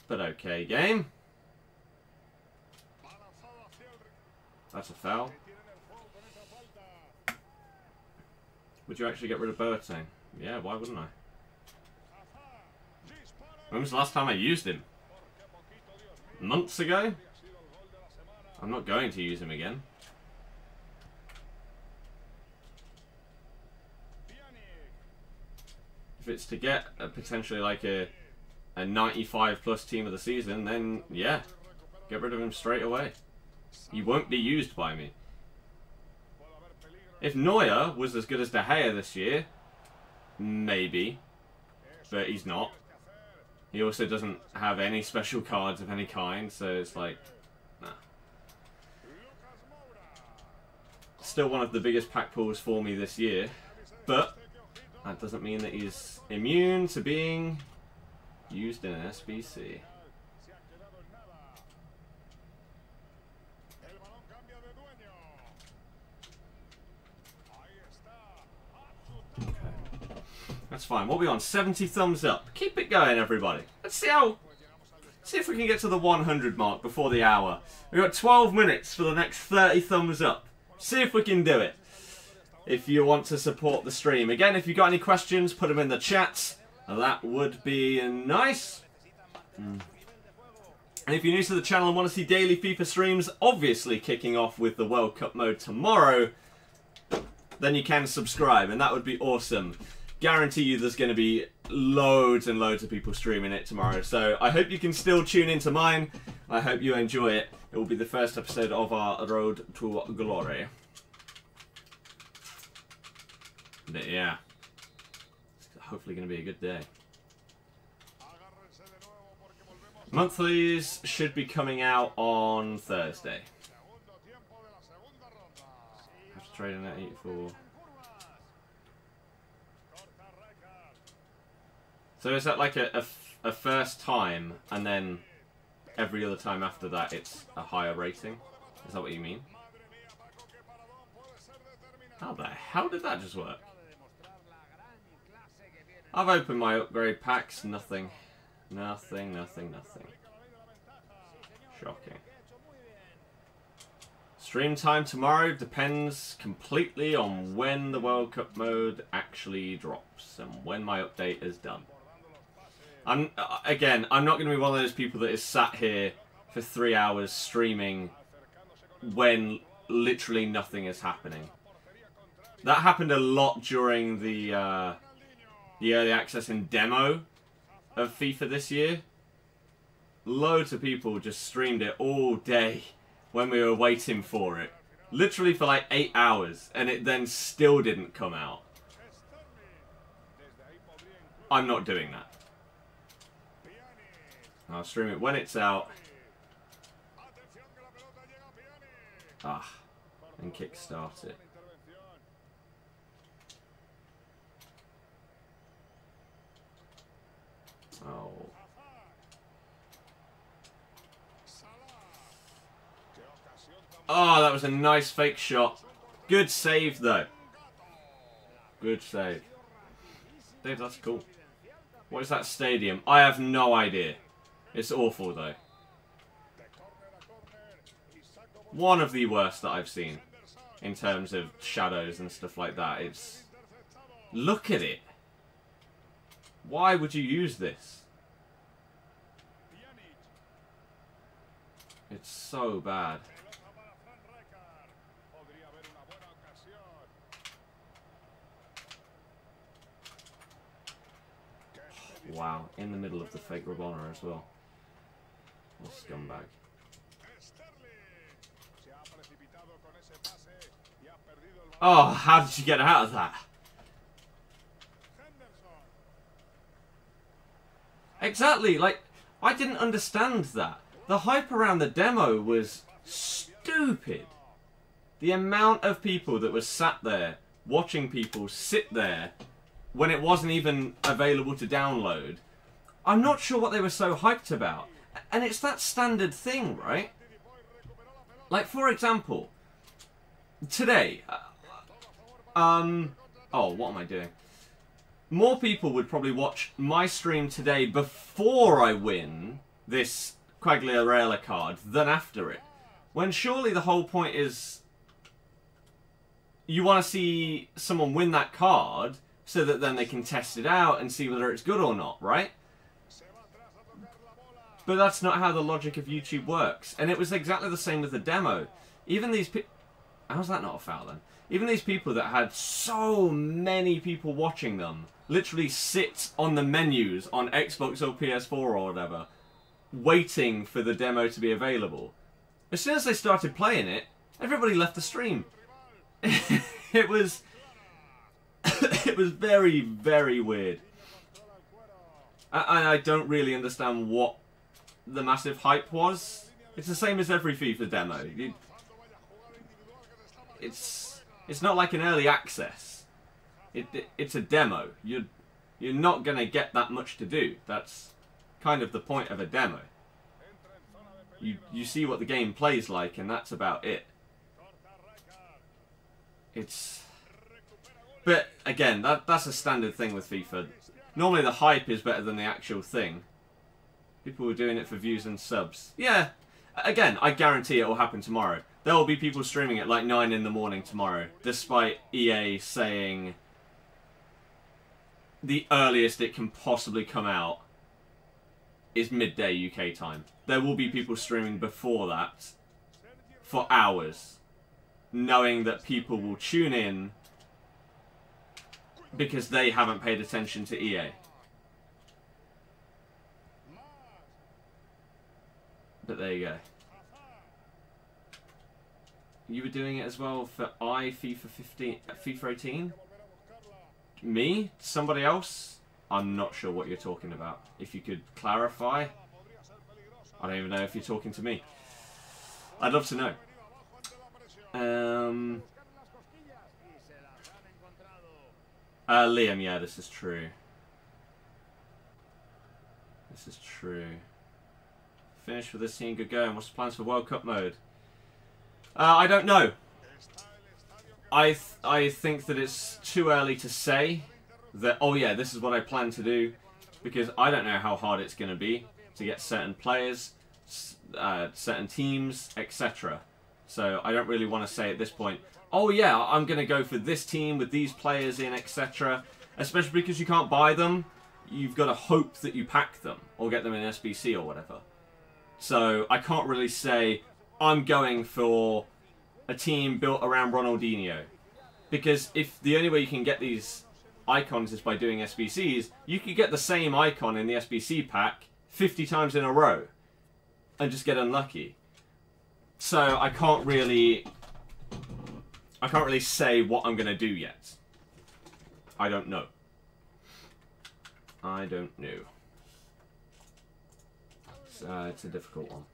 But okay, game. That's a foul. Would you actually get rid of Boateng? Yeah, why wouldn't I? When was the last time I used him? Months ago? I'm not going to use him again. If it's to get potentially like a 95 plus team of the season, then yeah, get rid of him straight away. He won't be used by me. If Neuer was as good as De Gea this year, maybe, but he's not. He also doesn't have any special cards of any kind, so it's like, nah. Still one of the biggest pack pulls for me this year, but that doesn't mean that he's immune to being used in an SBC. Okay. That's fine. What are we on? 70 thumbs up. Keep it going, everybody. Let's see if we can get to the 100 mark before the hour. We've got 12 minutes for the next 30 thumbs up. See if we can do it. If you want to support the stream. Again, if you've got any questions, put them in the chat. That would be nice. And if you're new to the channel and want to see daily FIFA streams, obviously kicking off with the World Cup mode tomorrow, then you can subscribe, and that would be awesome. Guarantee you there's going to be loads and loads of people streaming it tomorrow. So I hope you can still tune into mine. I hope you enjoy it. It will be the first episode of our Road to Glory. But yeah, it's hopefully going to be a good day. Monthlies should be coming out on Thursday. Have to trade in at 84. So is that like a first time, and then every other time after that it's a higher rating? Is that what you mean? How the hell did that just work? I've opened my upgrade packs. Nothing. Nothing, nothing, nothing. Shocking. Stream time tomorrow depends completely on when the World Cup mode actually drops and when my update is done. Again, I'm not going to be one of those people that is sat here for 3 hours streaming when literally nothing is happening. That happened a lot during the early access and demo of FIFA this year. Loads of people just streamed it all day when we were waiting for it. Literally for like 8 hours, and it then still didn't come out. I'm not doing that. I'll stream it when it's out. And kickstart it. Oh. Oh, that was a nice fake shot. Good save, though. Good save. Dave, that's cool. What is that stadium? I have no idea. It's awful, though. One of the worst that I've seen in terms of shadows and stuff like that. It's... Look at it. Why would you use this? It's so bad. Wow, in the middle of the fake Rabona as well. What a scumbag. Oh, how did you get out of that? Exactly, like, I didn't understand that. The hype around the demo was stupid. The amount of people that was sat there, watching people sit there, when it wasn't even available to download, I'm not sure what they were so hyped about. And it's that standard thing, right? Like, for example, today, oh, what am I doing? More people would probably watch my stream today before I win this Quagliarella card than after it. When surely the whole point is you want to see someone win that card so that then they can test it out and see whether it's good or not, right? But that's not how the logic of YouTube works. And it was exactly the same with the demo. Even these people... How's that not a foul then? Even these people that had so many people watching them literally sit on the menus on Xbox or PS4 or whatever, waiting for the demo to be available. As soon as they started playing it, everybody left the stream. It was... it was very, very weird. I don't really understand what the massive hype was. It's the same as every FIFA demo. It's not like an early access. It's a demo. You're not going to get that much to do. That's kind of the point of a demo. You see what the game plays like, and that's about it. But again, that's a standard thing with FIFA. Normally the hype is better than the actual thing. People were doing it for views and subs. Yeah, again, I guarantee it will happen tomorrow. There will be people streaming at like 9 in the morning tomorrow, despite EA saying the earliest it can possibly come out is midday UK time. There will be people streaming before that for hours, knowing that people will tune in because they haven't paid attention to EA. But there you go. You were doing it as well for FIFA 18? Me? Somebody else? I'm not sure what you're talking about. If you could clarify. I don't even know if you're talking to me. I'd love to know. Liam, yeah, this is true. This is true. Finished with this team, good going. What's the plans for World Cup mode? I don't know. I think that it's too early to say that, oh yeah, this is what I plan to do, because I don't know how hard it's going to be to get certain players, certain teams, etc. So I don't really want to say at this point, oh yeah, I'm going to go for this team with these players in, etc. Especially because you can't buy them. You've got to hope that you pack them or get them in SBC or whatever. So I can't really say I'm going for a team built around Ronaldinho, because if the only way you can get these icons is by doing SBCs, you could get the same icon in the SBC pack 50 times in a row and just get unlucky. So I can't really say what I'm going to do yet. I don't know. I don't know. It's a difficult one.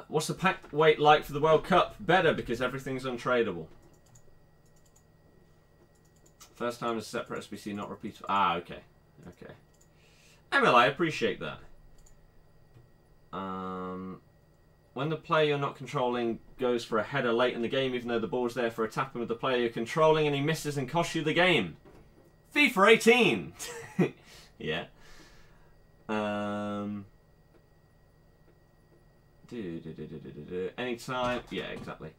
What's the pack weight like for the World Cup? Better, because everything's untradeable. First time as a separate SBC, not repeatable. Ah, okay. Okay. Emil, I appreciate that. When the player you're not controlling goes for a header late in the game, even though the ball's there for a tap-in with the player you're controlling and he misses and costs you the game. FIFA 18! Yeah. Anytime. Yeah, exactly.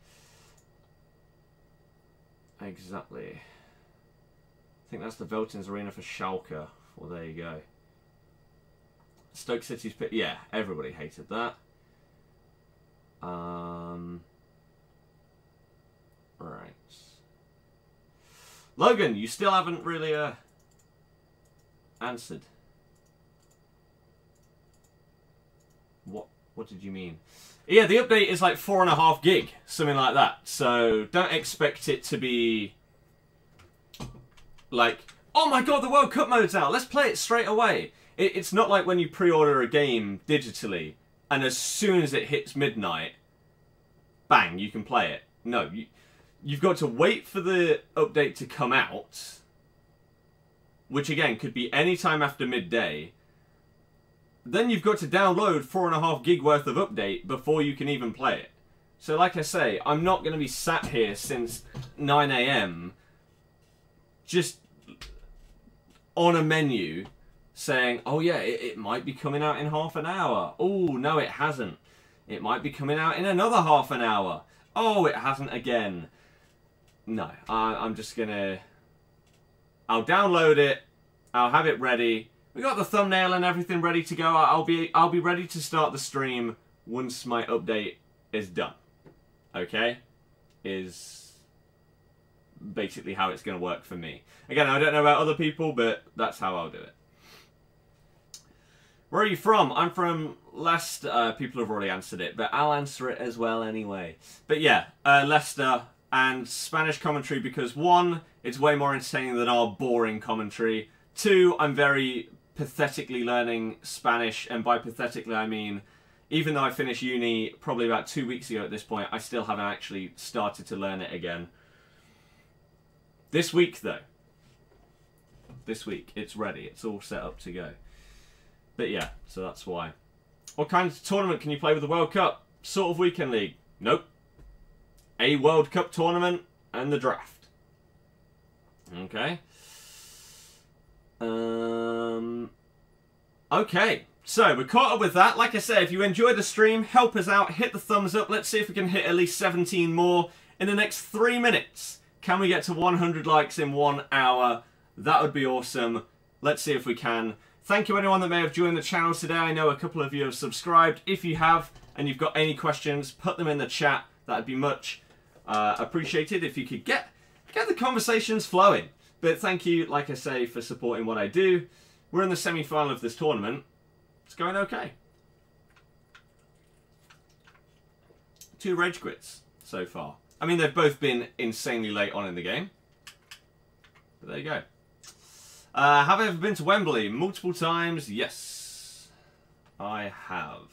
Exactly. I think that's the Veltins Arena for Schalke. Well, there you go. Stoke City's pit. Yeah, everybody hated that. Right. Logan, you still haven't really answered. What did you mean? Yeah, the update is like 4.5 gig, something like that. So don't expect it to be like, oh my god, the World Cup mode's out, let's play it straight away. It's not like when you pre-order a game digitally and as soon as it hits midnight, bang, you can play it. No, you've got to wait for the update to come out which again could be any time after midday, then you've got to download 4.5 gig worth of update before you can even play it. So like I say, I'm not going to be sat here since 9 AM just on a menu saying, oh yeah, it might be coming out in half an hour. Oh, no, it hasn't. It might be coming out in another half an hour. Oh, it hasn't again. No, I'm just going to... I'll download it. I'll have it ready. We got the thumbnail and everything ready to go. I'll be ready to start the stream once my update is done. Okay? Is basically how it's going to work for me. Again, I don't know about other people, but that's how I'll do it. Where are you from? I'm from Leicester. People have already answered it, but I'll answer it as well anyway. But yeah, Leicester and Spanish commentary because 1, it's way more entertaining than our boring commentary. 2, I'm very pathetically learning Spanish, and by pathetically I mean, even though I finished uni probably about 2 weeks ago at this point, I still haven't actually started to learn it again. This week though, this week, it's ready, it's all set up to go. But yeah, so that's why. What kind of tournament can you play with the World Cup? Sort of weekend league? Nope. A World Cup tournament and the draft. Okay. Okay, so we're caught up with that. Like I said, if you enjoyed the stream, help us out, hit the thumbs up. Let's see if we can hit at least 17 more in the next 3 minutes. Can we get to 100 likes in 1 hour? That would be awesome. Let's see if we can. Thank you anyone that may have joined the channel today. I know a couple of you have subscribed. If you have and you've got any questions, put them in the chat. That would be much appreciated if you could get the conversations flowing. But thank you, like I say, for supporting what I do. We're in the semi-final of this tournament. It's going okay. 2 rage quits so far. I mean, they've both been insanely late on in the game. But there you go. Have I ever been to Wembley? Multiple times, yes. I have.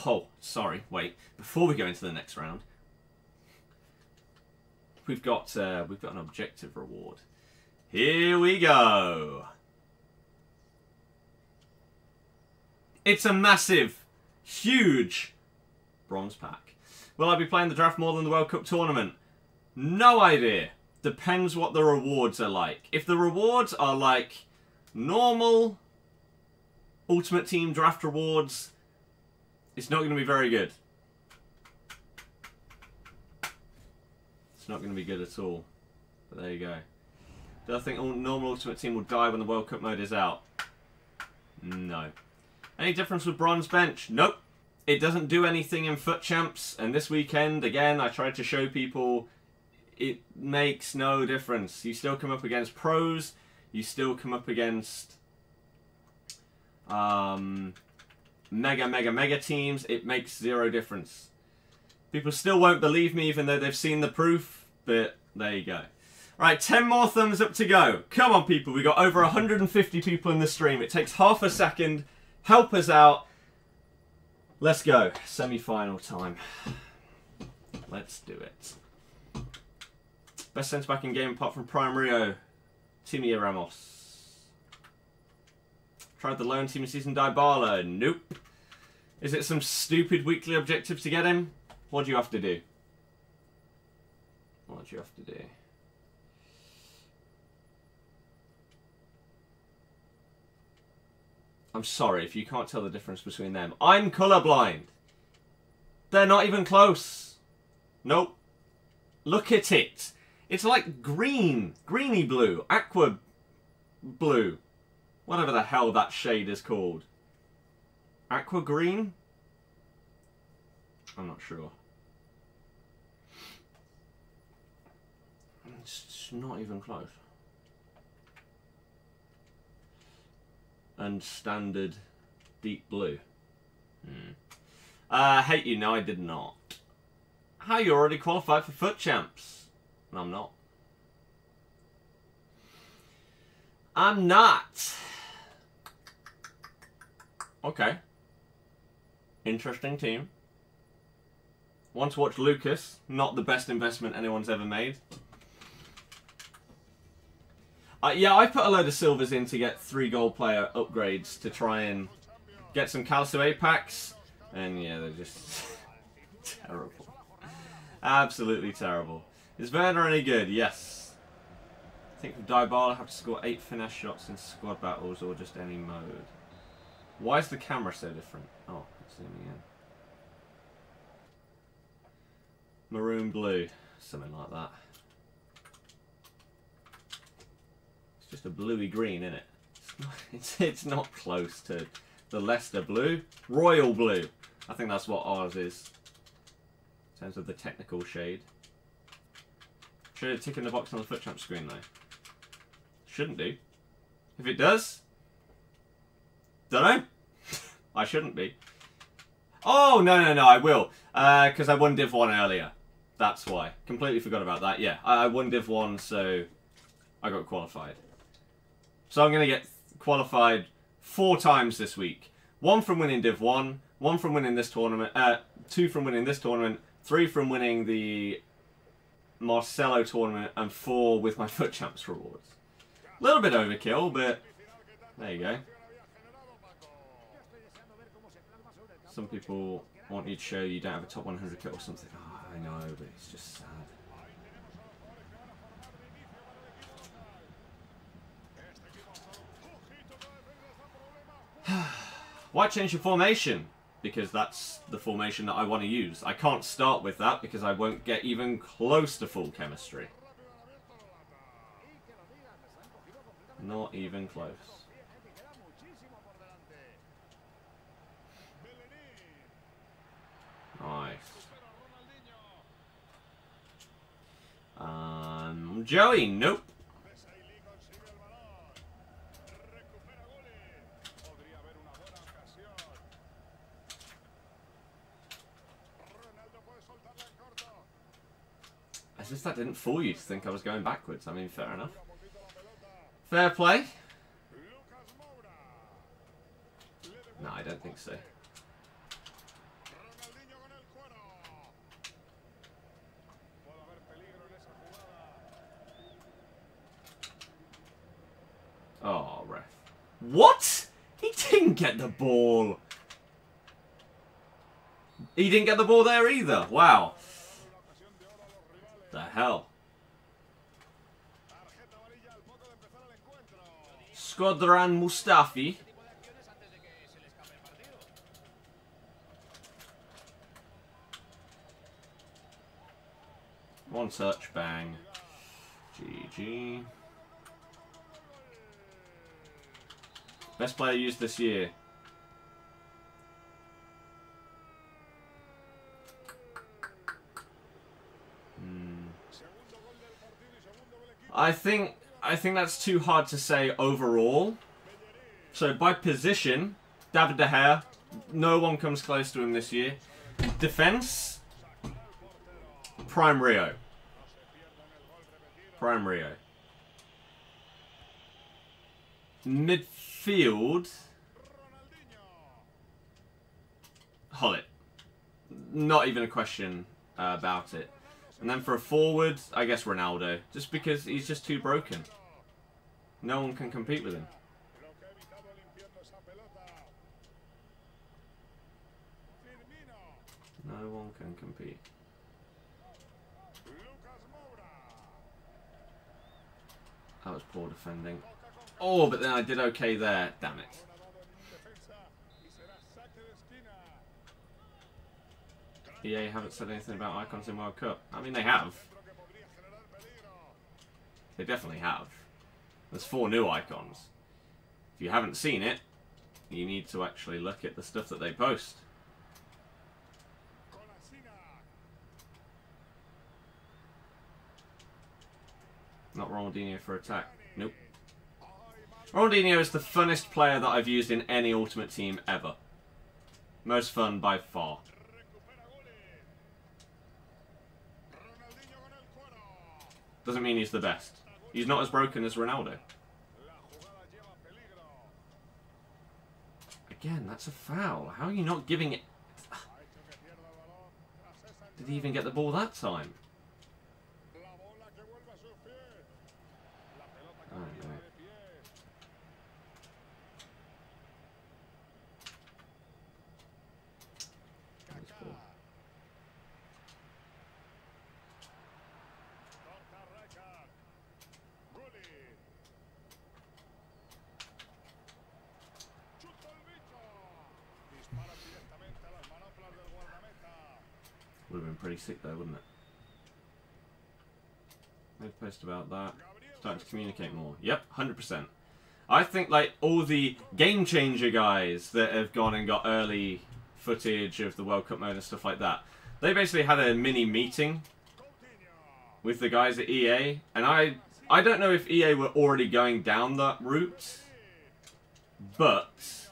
Oh, sorry, wait. Before we go into the next round, we've got an objective reward. Here we go. It's a massive, huge bronze pack. Will I be playing the draft more than the World Cup tournament? No idea. Depends what the rewards are like. If the rewards are like normal Ultimate Team draft rewards, it's not going to be very good. It's not going to be good at all. But there you go. Do I think normal Ultimate Team will die when the World Cup mode is out? No. Any difference with bronze bench? Nope. It doesn't do anything in Foot Champs. And this weekend, again, I tried to show people it makes no difference. You still come up against pros. You still come up against mega teams. It makes 0 difference. People still won't believe me even though they've seen the proof. But there you go. Right, 10 more thumbs up to go. Come on, people. We got over 150 people in the stream. It takes half a second. Help us out. Let's go. Semi-final time. Let's do it. Best centre-back in game apart from Prime Rio. Timmy Ramos. Tried the loan team season Dybala. Nope. Is it some stupid weekly objective to get him? What do you have to do? What do you have to do? I'm sorry if you can't tell the difference between them. I'm colourblind. They're not even close. Nope. Look at it. It's like green. Greeny blue. Aqua blue. Whatever the hell that shade is called. Aqua green? I'm not sure. It's not even close. And standard deep blue. Hate you. No, I did not. How, you already qualified for Foot Champs? No, I'm not. I'm not. Okay. Interesting team. Want to watch Lucas. Not the best investment anyone's ever made. Yeah, I put a load of silvers in to get 3 gold player upgrades to try and get some Calcio A packs. And yeah, they're just terrible. Absolutely terrible. Is Werner any good? Yes. I think with Dybala have to score 8 finesse shots in squad battles or just any mode. Why is the camera so different? Oh, zooming in. Maroon blue. Something like that. It's just a bluey green, isn't it? It's not close to the Leicester blue. Royal blue. I think that's what ours is. In terms of the technical shade. Should it tick in the box on the foot champ screen though? Shouldn't do. If it does, don't know. I shouldn't be. Oh, no, I will. Because I won Div 1 earlier. That's why. Completely forgot about that. Yeah, I won Div 1, so I got qualified. So I'm going to get qualified 4 times this week. 1 from winning Div 1, 1 from winning this tournament, 2 from winning this tournament, 3 from winning the Marcelo tournament, and 4 with my foot champs rewards. A little bit overkill, but there you go. Some people want you to show you don't have a top 100 kit or something. Oh, I know, but it's just sad. Why change your formation? Because that's the formation that I want to use. I can't start with that because I won't get even close to full chemistry. Not even close. Nice. Joey, nope. As if that didn't fool you to think I was going backwards. I mean, fair enough. Fair play. No, I don't think so. Oh, ref. What? He didn't get the ball. He didn't get the ball there either. Wow. The hell. Skodran Mustafi. One touch, bang. GG. Best player used this year. I think that's too hard to say overall. So by position, David De Gea, no one comes close to him this year. Defense, Prime Rio. Prime Rio. Midfield, Hullet. Not even a question about it. And then for a forward, I guess Ronaldo. Just because he's just too broken. No one can compete with him. No one can compete. That was poor defending. Oh, but then I did okay there. Damn it. EA haven't said anything about icons in World Cup. I mean, they have. They definitely have. There's 4 new icons. If you haven't seen it, you need to actually look at the stuff that they post. Not Ronaldinho for attack. Nope. Ronaldinho is the funnest player that I've used in any Ultimate Team ever. Most fun by far. Doesn't mean he's the best. He's not as broken as Ronaldo. Again, that's a foul. How are you not giving it? Did he even get the ball that time? Oh, no. Would have been pretty sick though, wouldn't it? No post about that. Starting to communicate more. Yep, 100%. I think like all the game changer guys that have gone and got early footage of the World Cup mode and stuff like that, they basically had a mini meeting with the guys at EA, and I don't know if EA were already going down that route, but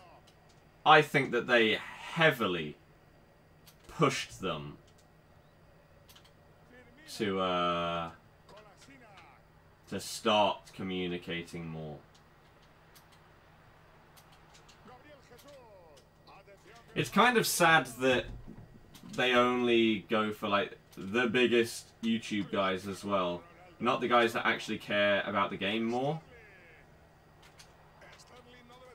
I think that they heavily pushed them to start communicating more. It's kind of sad that they only go for like the biggest YouTube guys as well, not the guys that actually care about the game more.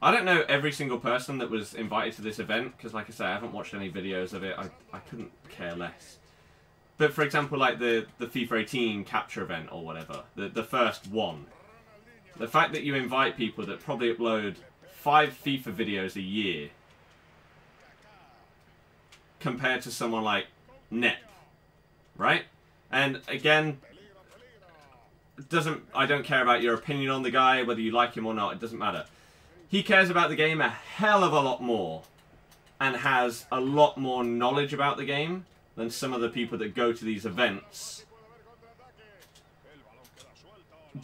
I don't know every single person that was invited to this event, because like I say, I haven't watched any videos of it. I couldn't care less. But for example, like the FIFA 18 capture event or whatever, the first one. The fact that you invite people that probably upload 5 FIFA videos a year compared to someone like Nep, right? And again, I don't care about your opinion on the guy, whether you like him or not, it doesn't matter. He cares about the game a hell of a lot more and has a lot more knowledge about the game than some of the people that go to these events.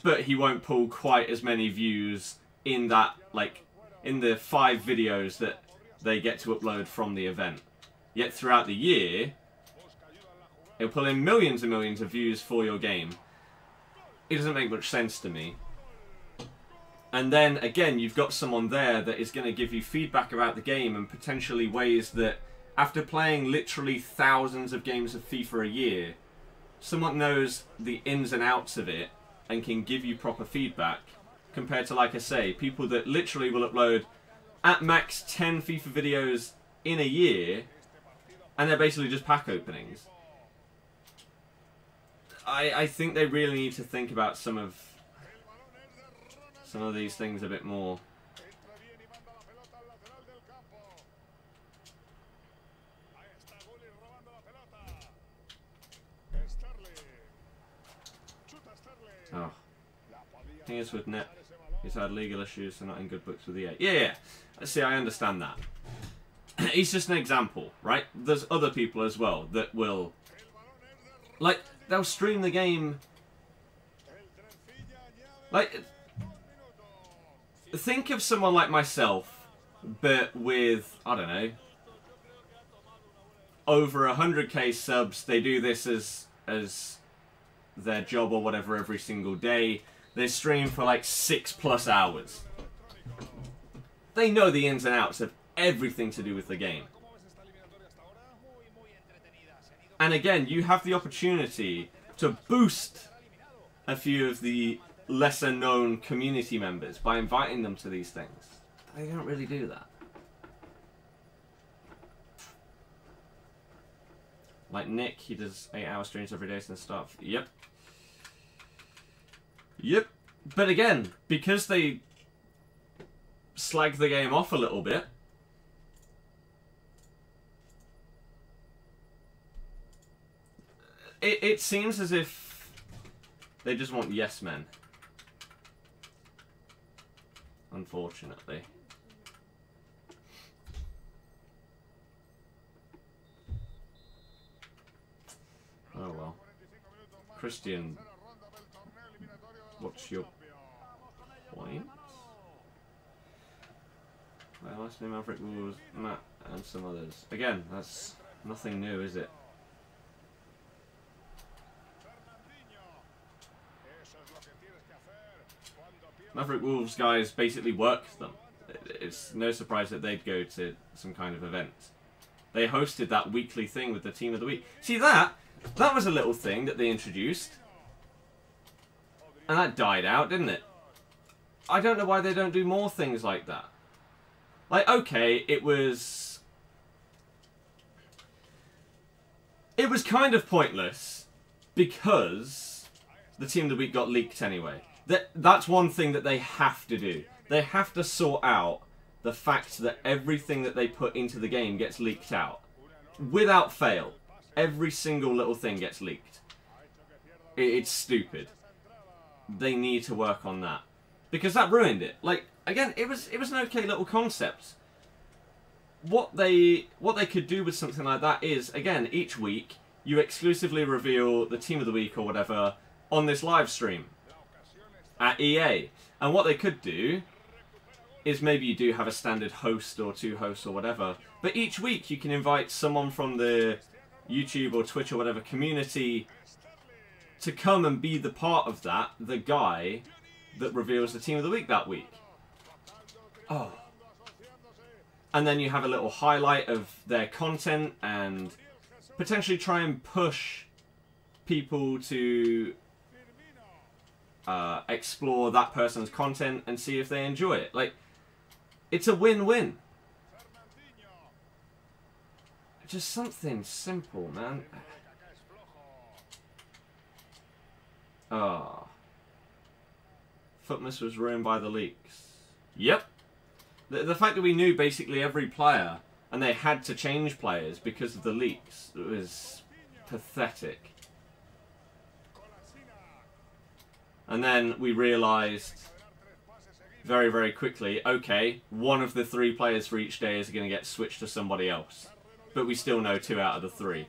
But he won't pull quite as many views in that, like, in the 5 videos that they get to upload from the event. Yet throughout the year, he'll pull in millions and millions of views for your game. It doesn't make much sense to me. And then, again, you've got someone there that is going to give you feedback about the game and potentially ways that, after playing literally thousands of games of FIFA a year, someone knows the ins and outs of it and can give you proper feedback, compared to, like I say, people that literally will upload at max 10 FIFA videos in a year, and they're basically just pack openings. I think they really need to think about some of these things a bit more. Oh. The thing is with Net, he's had legal issues, so not in good books with EA. Yeah. See, I understand that. He's just an example, right? There's other people as well that will, like, they'll stream the game. Like, think of someone like myself, but with, I don't know, over 100k subs. They do this as their job or whatever every single day. They stream for like 6+ hours. They know the ins and outs of everything to do with the game. And again, you have the opportunity to boost a few of the lesser known community members by inviting them to these things. They don't really do that. Like Nick, he does 8-hour streams every day since the start. Yep. Yep. But again, because they slag the game off a little bit, it seems as if they just want yes men. Unfortunately. Oh well. Christian, what's your point? Well, last name Maverick Wolves, Matt, and some others. Again, that's nothing new, is it? Maverick Wolves guys basically work them. It's no surprise that they'd go to some kind of event. They hosted that weekly thing with the Team of the Week. See that? That was a little thing that they introduced. And that died out, didn't it? I don't know why they don't do more things like that. Like, okay, it was kind of pointless because the Team of the Week got leaked anyway. That's one thing that they have to do. They have to sort out the fact that everything that they put into the game gets leaked out. Without fail. Every single little thing gets leaked. It's stupid. They need to work on that. Because that ruined it. Like, again, it was an okay little concept. What they could do with something like that is, again, each week, you exclusively reveal the Team of the Week or whatever on this live stream at EA. And what they could do is maybe you do have a standard host or two hosts or whatever. But each week you can invite someone from the YouTube or Twitch or whatever community to come and be the part of that, the guy that reveals the Team of the Week that week. Oh. And then you have a little highlight of their content and potentially try and push people to explore that person's content and see if they enjoy it. Like, it's a win-win. Just something simple, man. Ah. Footmas was ruined by the leaks. Yep. The fact that we knew basically every player and they had to change players because of the leaks was pathetic. And then we realised very, very quickly, okay, one of the 3 players for each day is going to get switched to somebody else. But we still know 2 out of the 3.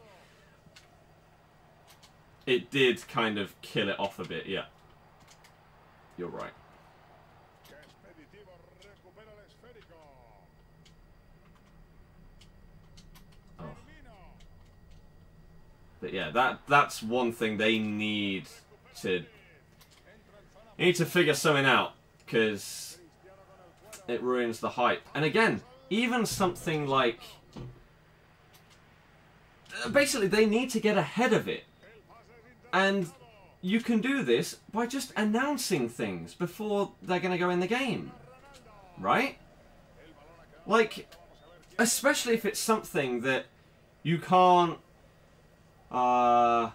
It did kind of kill it off a bit, yeah. You're right. Oh. But yeah, that's one thing they need to figure something out, because it ruins the hype. And again, even something like, basically they need to get ahead of it. And you can do this by just announcing things before they're going to go in the game. Right? Like, especially if it's something that you can't... what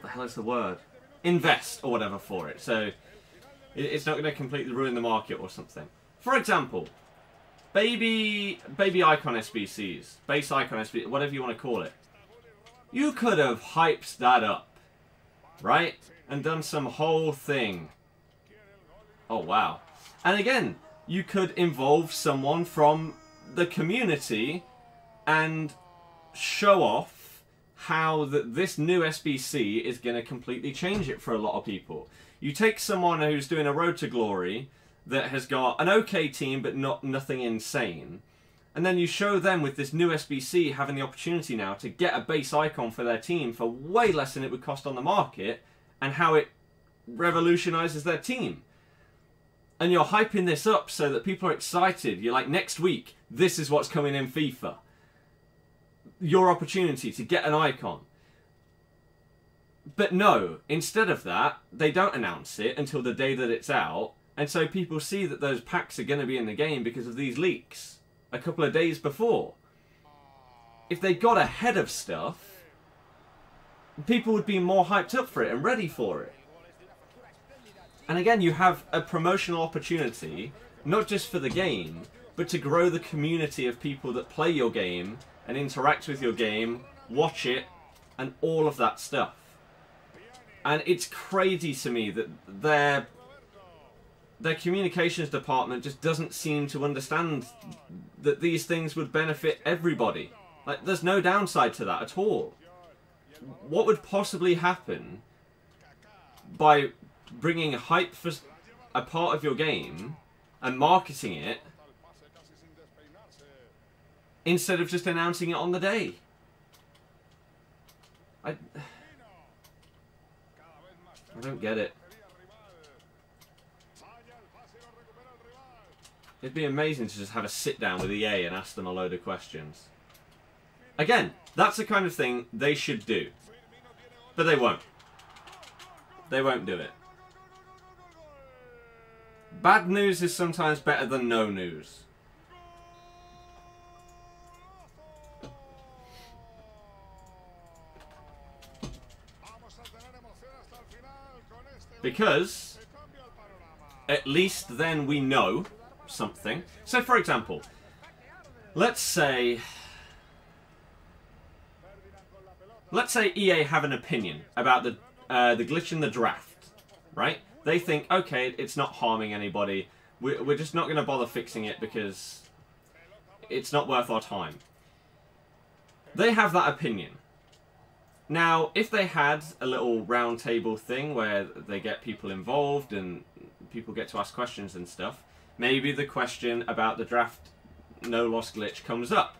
the hell is the word? Invest or whatever for it. So, it's not going to completely ruin the market or something. For example, baby icon SBCs. Base icon SBCs, whatever you want to call it. You could have hyped that up, right? And done some whole thing. Oh, wow. And again, you could involve someone from the community and show off how this new SBC is going to completely change it for a lot of people. You take someone who's doing a Road to Glory that has got an okay team but nothing insane, and then you show them with this new SBC having the opportunity now to get a base icon for their team for way less than it would cost on the market, and how it revolutionises their team. And you're hyping this up so that people are excited. You're like, next week, this is what's coming in FIFA. Your opportunity to get an icon. But no, instead of that, they don't announce it until the day that it's out. And so people see that those packs are going to be in the game because of these leaks a couple of days before. If they got ahead of stuff, people would be more hyped up for it and ready for it. And again, you have a promotional opportunity, not just for the game, but to grow the community of people that play your game and interact with your game, watch it, and all of that stuff. And it's crazy to me that their communications department just doesn't seem to understand that these things would benefit everybody. Like, there's no downside to that at all. What would possibly happen by bringing hype for a part of your game and marketing it instead of just announcing it on the day? I don't get it. It'd be amazing to just have a sit down with EA and ask them a load of questions. Again, that's the kind of thing they should do. But they won't. They won't do it. Bad news is sometimes better than no news. Because at least then we know something. So for example, let's say EA have an opinion about the glitch in the draft, right? They think, okay, it's not harming anybody. We're just not going to bother fixing it because it's not worth our time. They have that opinion. Now, if they had a little round table thing where they get people involved and people get to ask questions and stuff, maybe the question about the draft no-loss glitch comes up.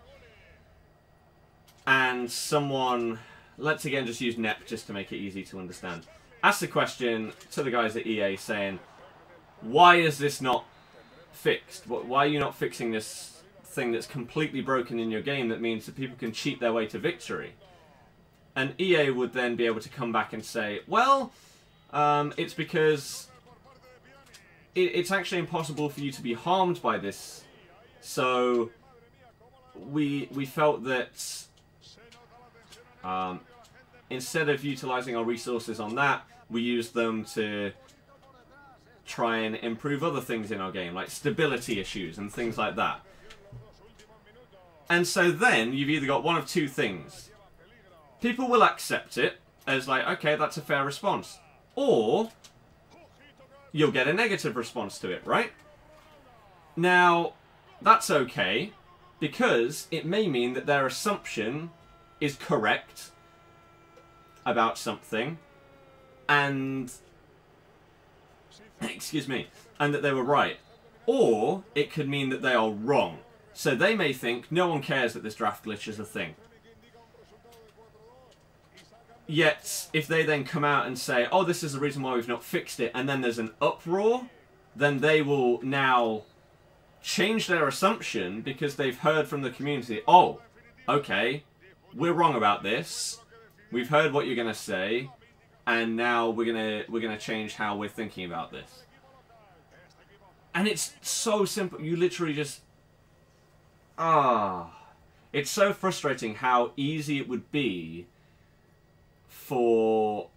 And someone, let's again just use NEP just to make it easy to understand, asks the question to the guys at EA saying, why is this not fixed? Why are you not fixing this thing that's completely broken in your game that means that people can cheat their way to victory? And EA would then be able to come back and say, well, it's because it's actually impossible for you to be harmed by this. So we felt that instead of utilizing our resources on that, we used them to try and improve other things in our game, like stability issues and things like that. And so then you've either got one of two things. People will accept it as like, okay, that's a fair response. Or you'll get a negative response to it, right? Now, that's okay, because it may mean that their assumption is correct about something, and excuse me, and that they were right. Or it could mean that they are wrong. So they may think no one cares that this draft glitch is a thing. Yet, if they then come out and say, oh, this is the reason why we've not fixed it, and then there's an uproar, then they will now change their assumption because they've heard from the community, oh, okay, we're wrong about this, we've heard what you're going to say, and now we're gonna change how we're thinking about this. And it's so simple, you literally just... It's so frustrating how easy it would be for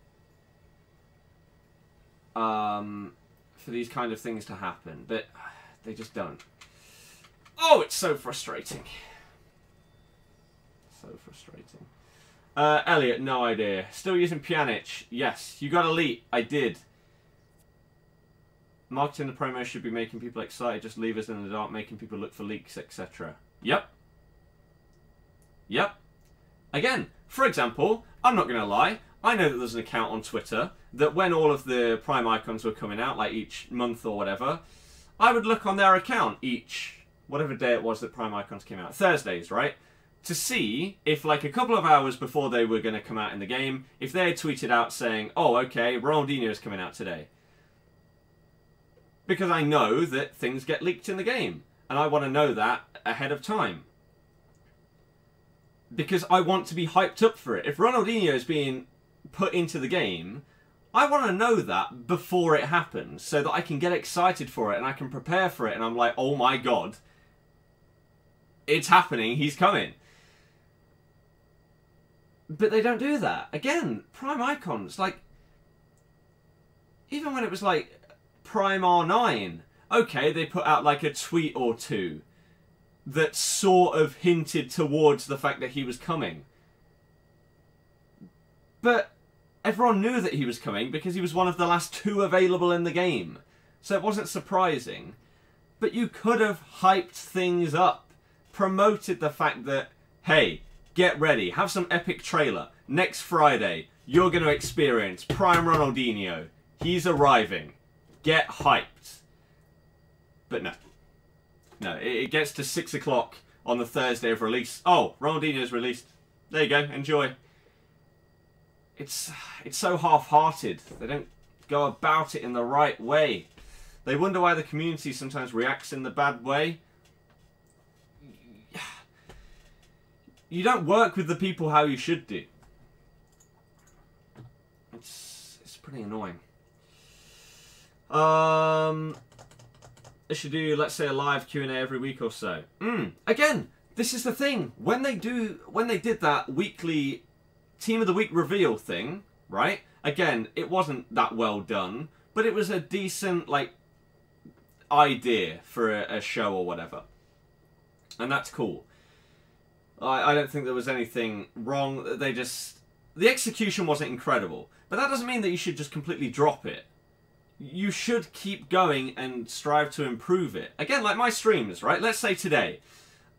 these kind of things to happen, but they just don't. Oh, it's so frustrating. So frustrating. Elliot, no idea. Still using Pjanic. Yes. You got Elite. I did. Marketing the promo should be making people excited. Just leave us in the dark, making people look for leaks, etc. Yep. Yep. Again, for example, I'm not going to lie, I know that there's an account on Twitter that when all of the Prime icons were coming out, like each month or whatever, I would look on their account each, whatever day it was that Prime icons came out, Thursdays, right? To see if, like, a couple of hours before they were going to come out in the game, if they had tweeted out saying, oh, okay, Ronaldinho is coming out today. Because I know that things get leaked in the game, and I want to know that ahead of time. Because I want to be hyped up for it. If Ronaldinho is being put into the game, I want to know that before it happens, so that I can get excited for it and I can prepare for it, and I'm like, oh my god, it's happening, he's coming. But they don't do that. Again, Prime icons, like, even when it was like Prime R9, okay, they put out like a tweet or two that sort of hinted towards the fact that he was coming. But everyone knew that he was coming because he was one of the last two available in the game. So it wasn't surprising. But you could have hyped things up. Promoted the fact that, hey, get ready, have some epic trailer. Next Friday, you're going to experience Prime Ronaldinho. He's arriving. Get hyped. But no. No, it gets to 6 o'clock on the Thursday of release. Oh, Ronaldinho's released. There you go, enjoy. It's so half-hearted. They don't go about it in the right way. They wonder why the community sometimes reacts in the bad way. you don't work with the people how you should do. It's pretty annoying. They should do, let's say, a live Q&A every week or so. Again, this is the thing. When they did that weekly Team of the Week reveal thing, right? Again, it wasn't that well done, but it was a decent, like, idea for a show or whatever. And that's cool. I don't think there was anything wrong. The execution wasn't incredible. But that doesn't mean that you should just completely drop it. You should keep going and strive to improve it. Again, like my streams, right? Let's say today,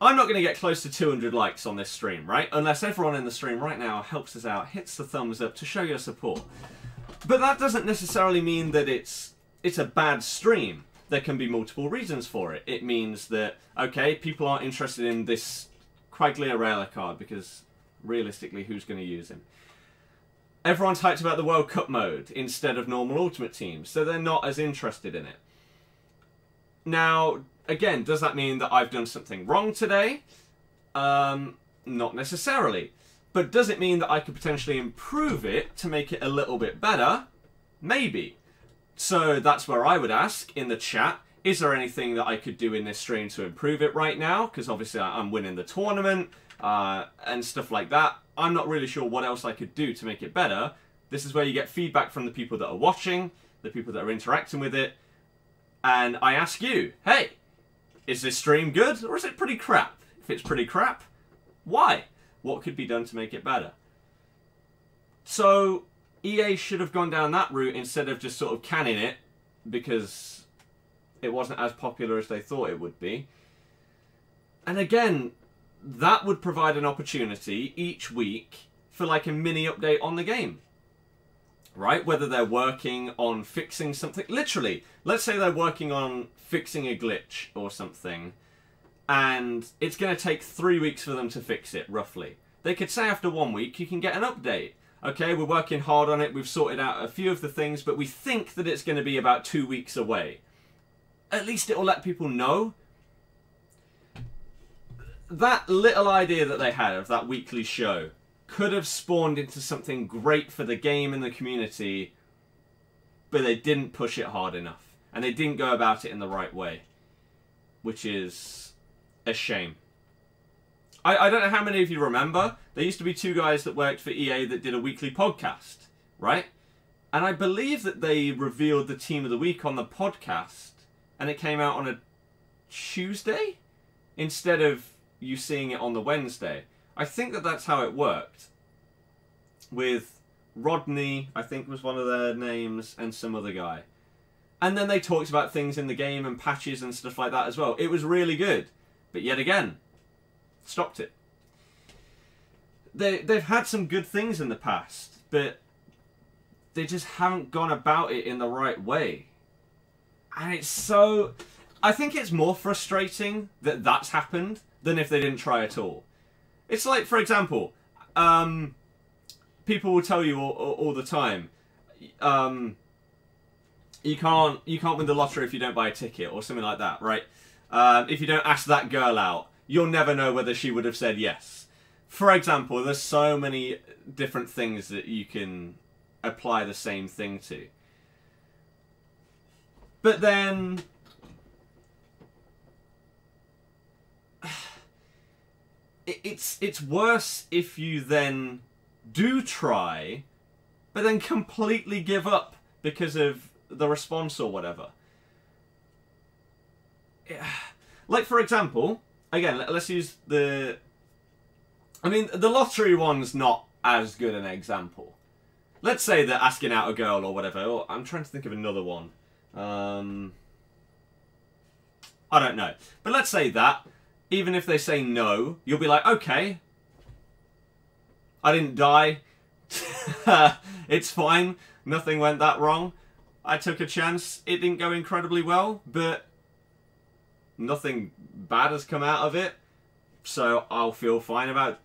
I'm not going to get close to 200 likes on this stream, right? Unless everyone in the stream right now helps us out, hits the thumbs up to show your support. But that doesn't necessarily mean that it's a bad stream. There can be multiple reasons for it. It means that, okay, people aren't interested in this Quagliarella card because realistically, who's going to use him? Everyone's hyped about the World Cup mode instead of normal Ultimate Teams, so they're not as interested in it. Now, again, does that mean that I've done something wrong today? Not necessarily. But does it mean that I could potentially improve it to make it a little bit better? Maybe. So that's where I would ask in the chat, is there anything that I could do in this stream to improve it right now? Because obviously I'm winning the tournament and stuff like that. I'm not really sure what else I could do to make it better. This is where you get feedback from the people that are watching, the people that are interacting with it. And I ask you, hey, is this stream good or is it pretty crap? If it's pretty crap, why? What could be done to make it better? So EA should have gone down that route instead of just sort of canning it because it wasn't as popular as they thought it would be. And again, that would provide an opportunity each week for like a mini update on the game. Right? Whether they're working on fixing something. Literally, let's say they're working on fixing a glitch or something, and it's going to take 3 weeks for them to fix it, roughly. They could say after 1 week, you can get an update. Okay, we're working hard on it, we've sorted out a few of the things, but we think that it's going to be about 2 weeks away. At least it will let people know. That little idea that they had of that weekly show could have spawned into something great for the game and the community, but they didn't push it hard enough. And they didn't go about it in the right way, which is a shame. I don't know how many of you remember, there used to be 2 guys that worked for EA that did a weekly podcast, right? And I believe that they revealed the Team of the Week on the podcast, and it came out on a Tuesday instead of you seeing it on the Wednesday. I think that that's how it worked. With Rodney, I think was one of their names, and some other guy. And then they talked about things in the game and patches and stuff like that as well. It was really good. But yet again, stopped it. They've had some good things in the past, but they just haven't gone about it in the right way. And it's so... I think it's more frustrating that that's happened than if they didn't try at all. It's like, for example, people will tell you all the time, you can't win the lottery if you don't buy a ticket or something like that, right? If you don't ask that girl out, you'll never know whether she would have said yes. For example, there's so many different things that you can apply the same thing to. But then... It's worse if you then do try, but then completely give up because of the response or whatever. Like, for example, again, let's use the... I mean, the lottery one's not as good an example. Let's say that asking out a girl or whatever, or I'm trying to think of another one. I don't know. But let's say that. Even if they say no, you'll be like, okay, I didn't die. It's fine. Nothing went that wrong. I took a chance. It didn't go incredibly well, but nothing bad has come out of it. So I'll feel fine about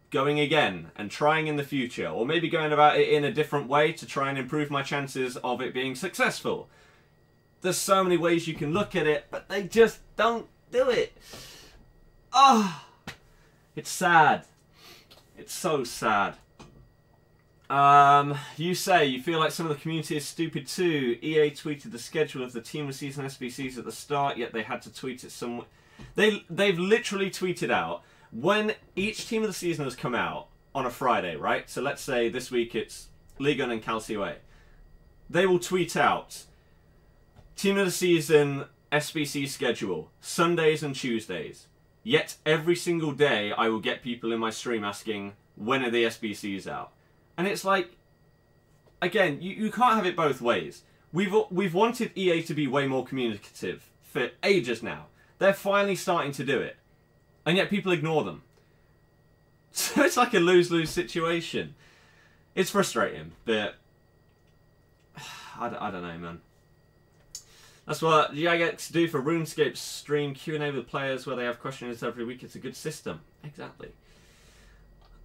going again and trying in the future. Or maybe going about it in a different way to try and improve my chances of it being successful. There's so many ways you can look at it, but they just don't do it. Oh, it's sad. It's so sad. You say you feel like some of the community is stupid too. EA tweeted the schedule of the team of season SBCs at the start, yet they had to tweet it some. They've literally tweeted out when each team of the season has come out on a Friday, right? So let's say this week it's Ligue and Calcio A. They will tweet out team of the season SBC schedule, Sundays and Tuesdays. Yet every single day I will get people in my stream asking, when are the SBCs out? And it's like, again, you can't have it both ways. We've wanted EA to be way more communicative for ages now. They're finally starting to do it. And yet people ignore them. So it's like a lose-lose situation. It's frustrating, but I don't know, man. That's what Jagex do for RuneScape stream Q&A with players where they have questions every week. It's a good system. Exactly.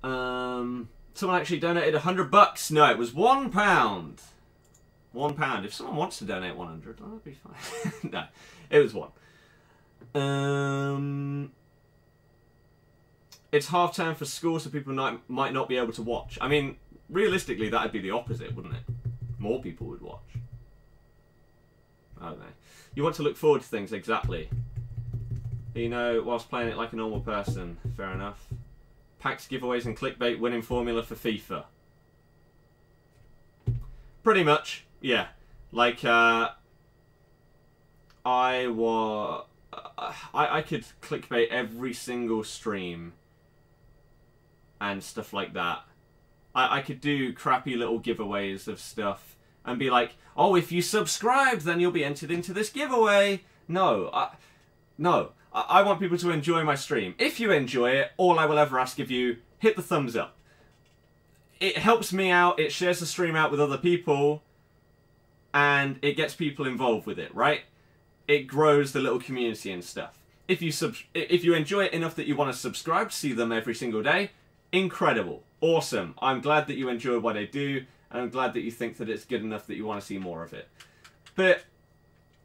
Someone actually donated $100. No, it was £1. £1. If someone wants to donate 100, that'd be fine. No, it was £1. It's half term for school, so people might not be able to watch. I mean, realistically, that'd be the opposite, wouldn't it? More people would watch. I don't know. You want to look forward to things, exactly. You know, whilst playing it like a normal person. Fair enough. Packs, giveaways, and clickbait winning formula for FIFA. Pretty much, yeah. Like, I could clickbait every single stream and stuff like that. I could do crappy little giveaways of stuff and be like, oh, if you subscribe, then you'll be entered into this giveaway. No, I want people to enjoy my stream. If you enjoy it, all I will ever ask of you, hit the thumbs up. It helps me out, it shares the stream out with other people, and it gets people involved with it, right? It grows the little community and stuff. If you enjoy it enough that you want to subscribe, see them every single day, incredible, awesome. I'm glad that you enjoy what I do, and I'm glad that you think that it's good enough that you want to see more of it. But,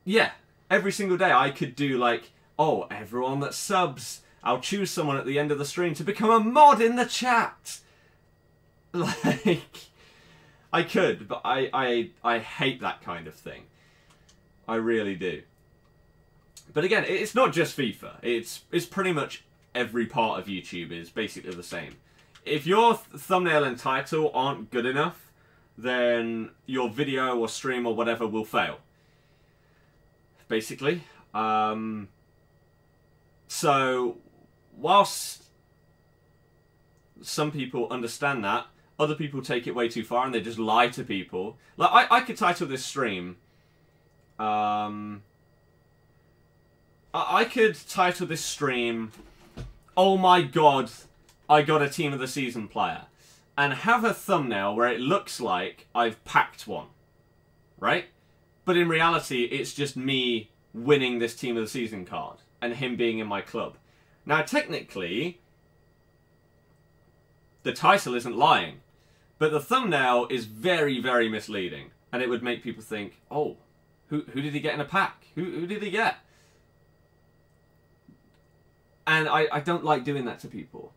yeah, every single day I could do like, oh, everyone that subs, I'll choose someone at the end of the stream to become a mod in the chat. Like, I could, but I hate that kind of thing. I really do. But again, it's not just FIFA. It's pretty much every part of YouTube is basically the same. If your thumbnail and title aren't good enough, then your video or stream or whatever will fail. Basically. So, whilst some people understand that, other people take it way too far and they just lie to people. Like, I could title this stream... I could title this stream, oh my god, I got a Team of the Season player. And have a thumbnail where it looks like I've packed one. Right? But in reality, it's just me winning this Team of the Season card. And him being in my club. Now, technically, the title isn't lying. But the thumbnail is very, very misleading. And it would make people think, oh, who did he get in a pack? Who did he get? And I don't like doing that to people.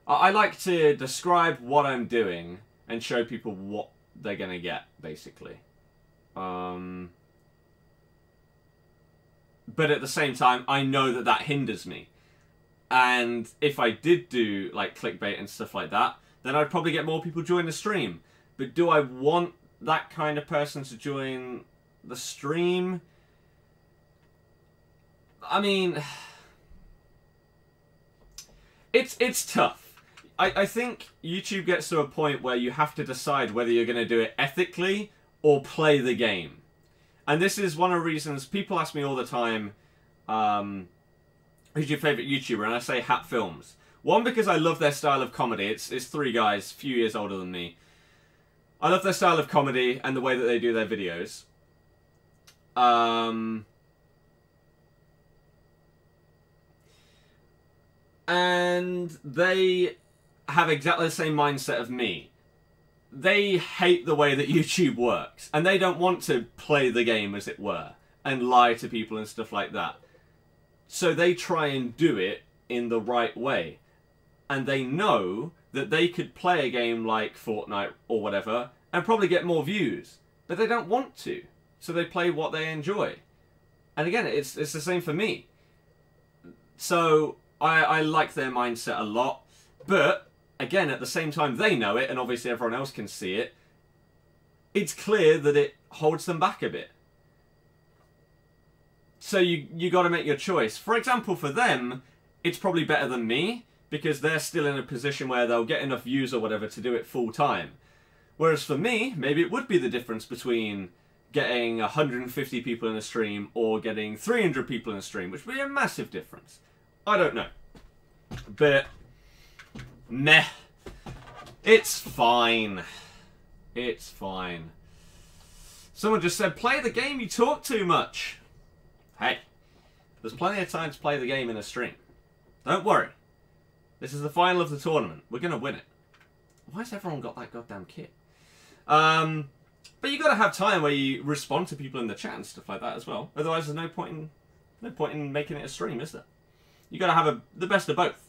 I like to describe what I'm doing and show people what they're going to get, basically. But at the same time, I know that that hinders me. And if I did do like clickbait and stuff like that, then I'd probably get more people join the stream. But do I want that kind of person to join the stream? I mean... It's tough. I think YouTube gets to a point where you have to decide whether you're going to do it ethically or play the game. And this is one of the reasons people ask me all the time, who's your favourite YouTuber? And I say Hat Films. One, because I love their style of comedy. It's three guys, a few years older than me. I love their style of comedy and the way that they do their videos. And they have exactly the same mindset of me. They hate the way that YouTube works. And they don't want to play the game, as it were. And lie to people and stuff like that. So they try and do it in the right way. and they know that they could play a game like Fortnite or whatever and probably get more views, but they don't want to, so they play what they enjoy. And again, it's the same for me. So I like their mindset a lot, but again, at the same time, they know it, and obviously everyone else can see it. It's clear that it holds them back a bit. So you got to make your choice. For example, for them, it's probably better than me, because they're still in a position where they'll get enough views or whatever to do it full time. Whereas for me, maybe it would be the difference between getting 150 people in a stream or getting 300 people in a stream, which would be a massive difference. I don't know. But, meh. It's fine. It's fine. Someone just said, play the game, you talk too much. Hey, there's plenty of time to play the game in a stream. Don't worry. This is the final of the tournament. We're going to win it. Why has everyone got that goddamn kit? But you got to have time where you respond to people in the chat and stuff like that as well. Otherwise, there's no point in making it a stream, is there? You got to have the best of both.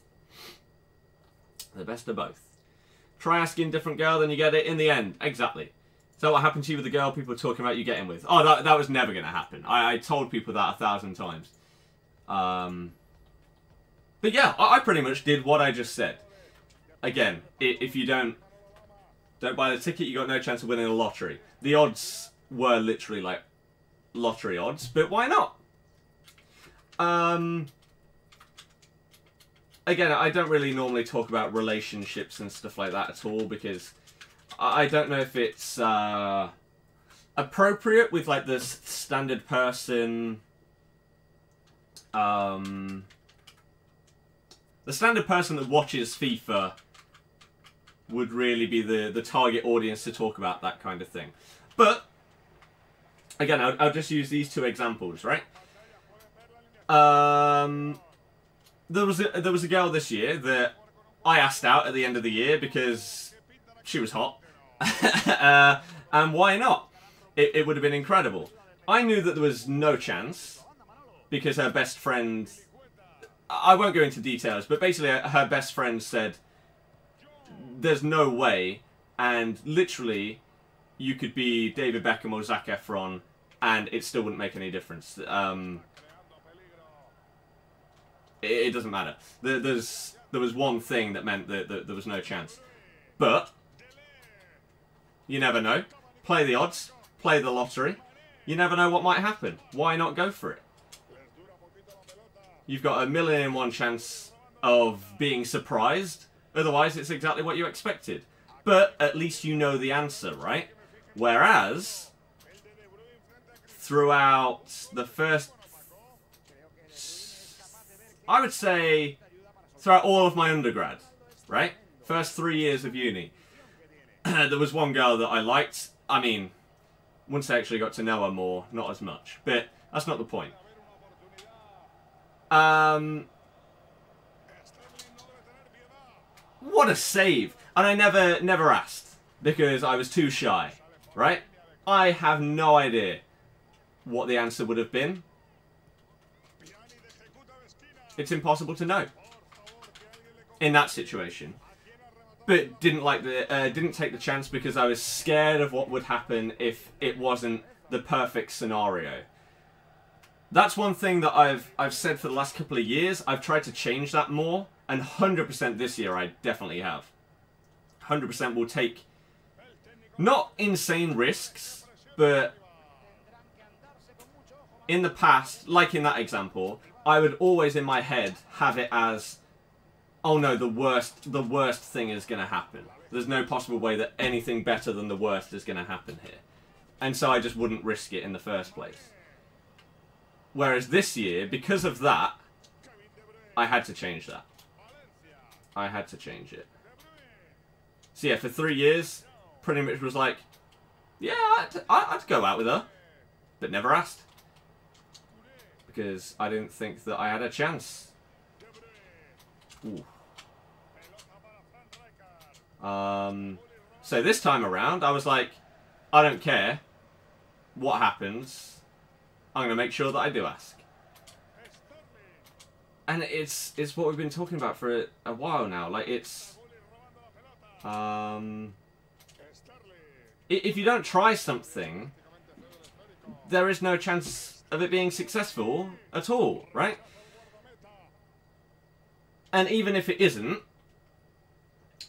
The best of both. Try asking a different girl, then you get it in the end. Exactly. So what happened to you with the girl people were talking about you getting with? Oh, that was never going to happen. I told people that 1,000 times. But yeah, I pretty much did what I just said. Again, if you don't buy the ticket, you got no chance of winning a lottery. The odds were literally like lottery odds, but why not? Again, I don't really normally talk about relationships and stuff like that at all, because I don't know if it's appropriate with like the standard person. The standard person that watches FIFA would really be the target audience to talk about that kind of thing. But again, I'll just use these two examples, right? There was a girl this year that I asked out at the end of the year because she was hot. And why not? It would have been incredible. I knew that there was no chance because her best friend... I won't go into details, but basically her best friend said, there's no way, and literally you could be David Beckham or Zac Efron and it still wouldn't make any difference. It doesn't matter. There was one thing that meant that there was no chance. But you never know. Play the odds. Play the lottery. You never know what might happen. Why not go for it? You've got 1,000,000 in 1 chance of being surprised. Otherwise, it's exactly what you expected. But at least you know the answer, right? Whereas, throughout the first... I would say, throughout all of my undergrad, right? First 3 years of uni. There was one girl that I liked. I mean, once I actually got to know her more, not as much. But that's not the point. What a save! And I never asked, because I was too shy, right? I have no idea what the answer would have been. It's impossible to know in that situation. But didn't take the chance because I was scared of what would happen if it wasn't the perfect scenario. That's one thing that I've said for the last couple of years. I've tried to change that more, and 100% this year I definitely have. 100% will take not insane risks, but in the past, like in that example, I would always in my head have it as, oh no, the worst thing is going to happen. There's no possible way that anything better than the worst is going to happen here. And so I just wouldn't risk it in the first place. Whereas this year, because of that, I had to change that. I had to change it. So yeah, for 3 years, pretty much was like, yeah, I'd go out with her, but never asked. Because I didn't think that I had a chance. Ooh. So this time around, I was like, I don't care what happens. I'm going to make sure that I do ask. And it's what we've been talking about for a while now. Like, it's... if you don't try something, there is no chance of it being successful at all, right? And even if it isn't,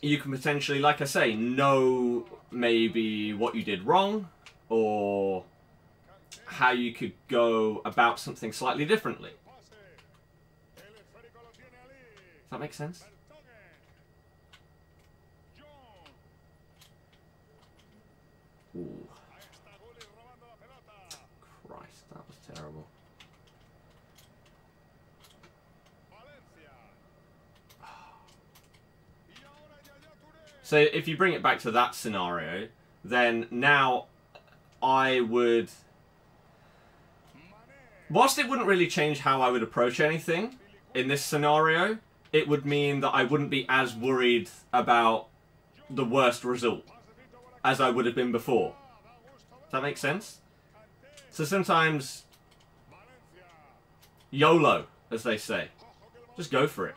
you can potentially, like I say, know maybe what you did wrong, or how you could go about something slightly differently. Does that make sense? Ooh. Christ, that was terrible. So if you bring it back to that scenario, then now I would... Whilst it wouldn't really change how I would approach anything in this scenario, it would mean that I wouldn't be as worried about the worst result as I would have been before. Does that make sense? So sometimes, YOLO, as they say. Just go for it.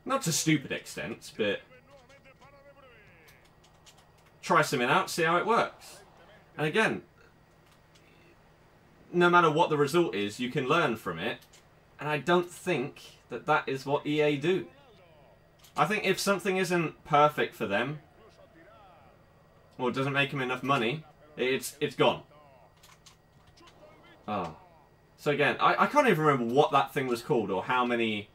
Not to stupid extents, but try something out, see how it works. And again, no matter what the result is, you can learn from it. And I don't think that that is what EA do. I think if something isn't perfect for them, or doesn't make them enough money, it's gone. Oh. So again, I can't even remember what that thing was called, or how many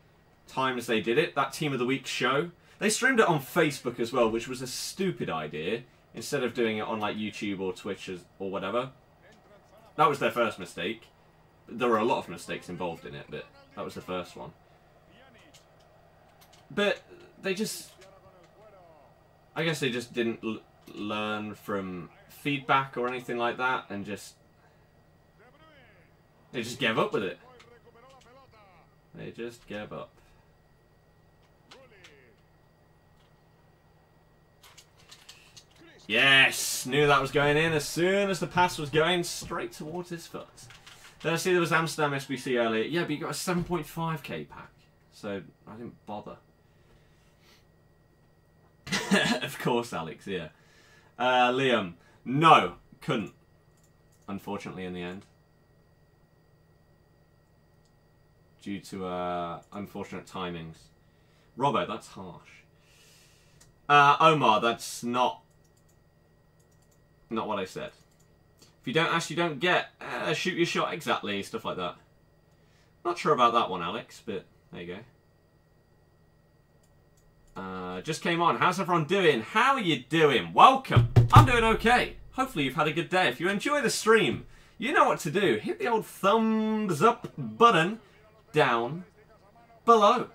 times they did it. That Team of the Week show. They streamed it on Facebook as well, which was a stupid idea, instead of doing it on like YouTube or Twitch or whatever. That was their first mistake. There were a lot of mistakes involved in it, but that was the first one. But they just... I guess they just didn't learn from feedback or anything like that, and just... They just gave up with it. They just gave up. Yes! Knew that was going in as soon as the pass was going straight towards his foot. Then I see there was Amsterdam SBC earlier. Yeah, but you got a 7.5k pack. So, I didn't bother. Of course, Alex, yeah. Liam. No, couldn't. Unfortunately, in the end. Due to unfortunate timings. Robbo, that's harsh. Omar, that's not what I said. If you don't ask, you don't get. Shoot your shot, exactly, stuff like that. Not sure about that one, Alex, but there you go. Just came on. How's everyone doing? How are you doing? Welcome. I'm doing okay. Hopefully you've had a good day. If you enjoy the stream, you know what to do. Hit the old thumbs up button down below.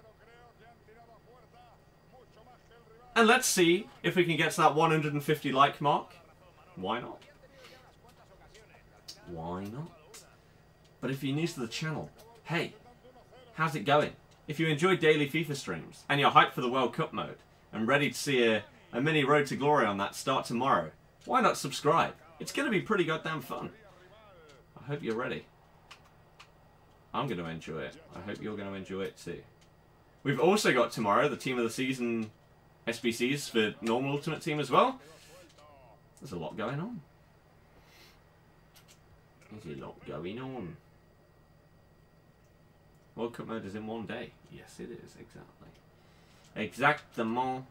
And let's see if we can get to that 150 like mark. Why not? Why not? But if you're new to the channel, hey, how's it going? If you enjoy daily FIFA streams and you're hyped for the World Cup mode and ready to see a mini road to glory on that start tomorrow, why not subscribe? It's going to be pretty goddamn fun. I hope you're ready. I'm going to enjoy it. I hope you're going to enjoy it too. We've also got tomorrow the Team of the Season SBCs for normal Ultimate Team as well. There's a lot going on. There's a lot going on. World Cup mode is in one day. Yes, it is, exactly. Exactement.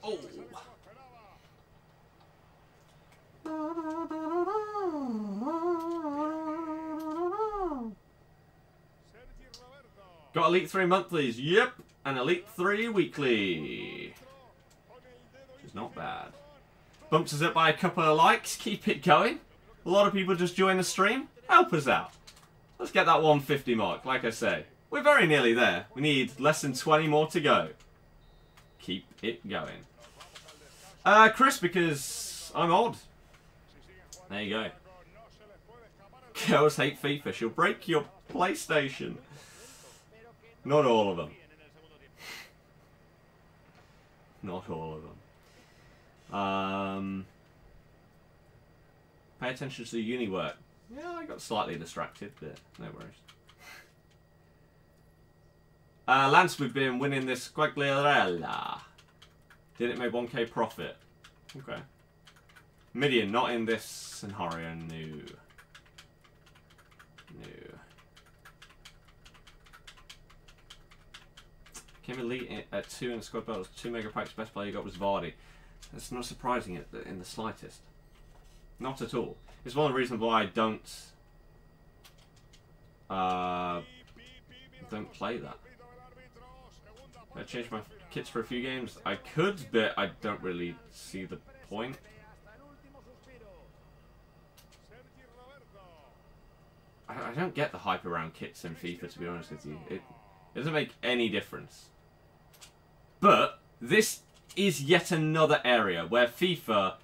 Oh! Got Elite 3 monthlies. Yep. And Elite 3 weekly. Which is not bad. Bumps us up by a couple of likes. Keep it going. A lot of people just join the stream. Help us out. Let's get that 150 mark, like I say. We're very nearly there. We need less than 20 more to go. Keep it going. Chris, because I'm odd. There you go. Girls hate FIFA. She'll break your PlayStation. Not all of them. Not all of them. Pay attention to the uni work. Yeah, I got slightly distracted, but no worries. Lance, we've been winning this Quagliarella. Did it make 1k profit? Okay. Million, not in this scenario, no. No. Came elite at 2 in the squad battles, 2 mega packs, best player you got was Vardy. That's not surprising in the slightest. Not at all. It's one of the reasons why I don't play that. I changed my kits for a few games. I could, but I don't really see the point. I don't get the hype around kits in FIFA, to be honest with you. It doesn't make any difference. But this is yet another area where FIFA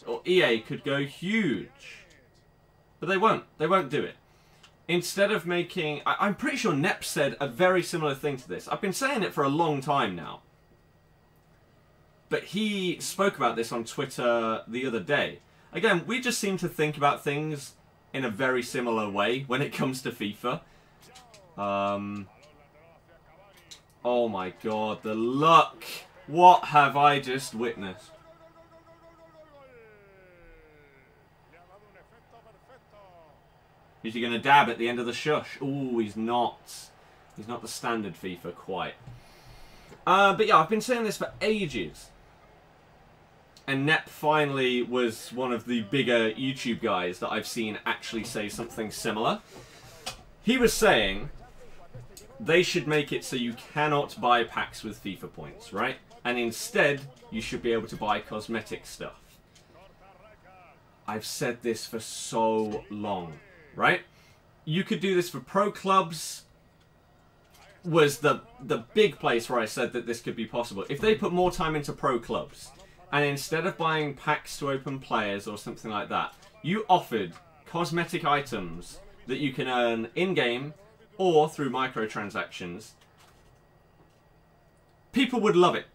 or EA could go huge. But they won't. They won't do it. Instead of making... I'm pretty sure Nep said a very similar thing to this. I've been saying it for a long time now. But he spoke about this on Twitter the other day. Again, we just seem to think about things in a very similar way when it comes to FIFA. Oh my god, the luck! What have I just witnessed? Is he going to dab at the end of the shush? Ooh, he's not. He's not the standard FIFA quite. But yeah, I've been saying this for ages. And Nep finally was one of the bigger YouTube guys that I've seen actually say something similar. He was saying they should make it so you cannot buy packs with FIFA points, right? And instead, you should be able to buy cosmetic stuff. I've said this for so long, right? You could do this for pro clubs. Was the big place where I said that this could be possible. If they put more time into pro clubs, and instead of buying packs to open players or something like that, you offered cosmetic items that you can earn in-game or through microtransactions, people would love it,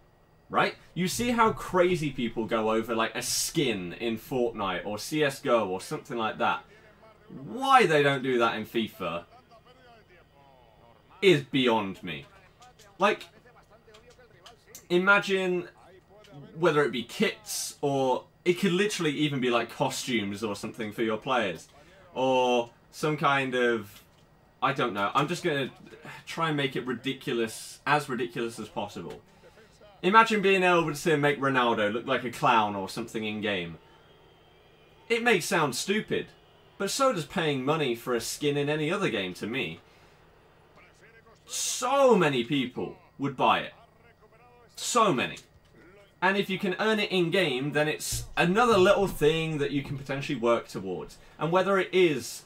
right? You see how crazy people go over like a skin in Fortnite or CSGO or something like that. Why they don't do that in FIFA is beyond me. Like, imagine whether it be kits or it could literally even be like costumes or something for your players. Or some kind of, I don't know, I'm just going to try and make it ridiculous as possible. Imagine being able to make Ronaldo look like a clown or something in-game. It may sound stupid, but so does paying money for a skin in any other game to me. So many people would buy it. So many. And if you can earn it in-game, then it's another little thing that you can potentially work towards. And whether it is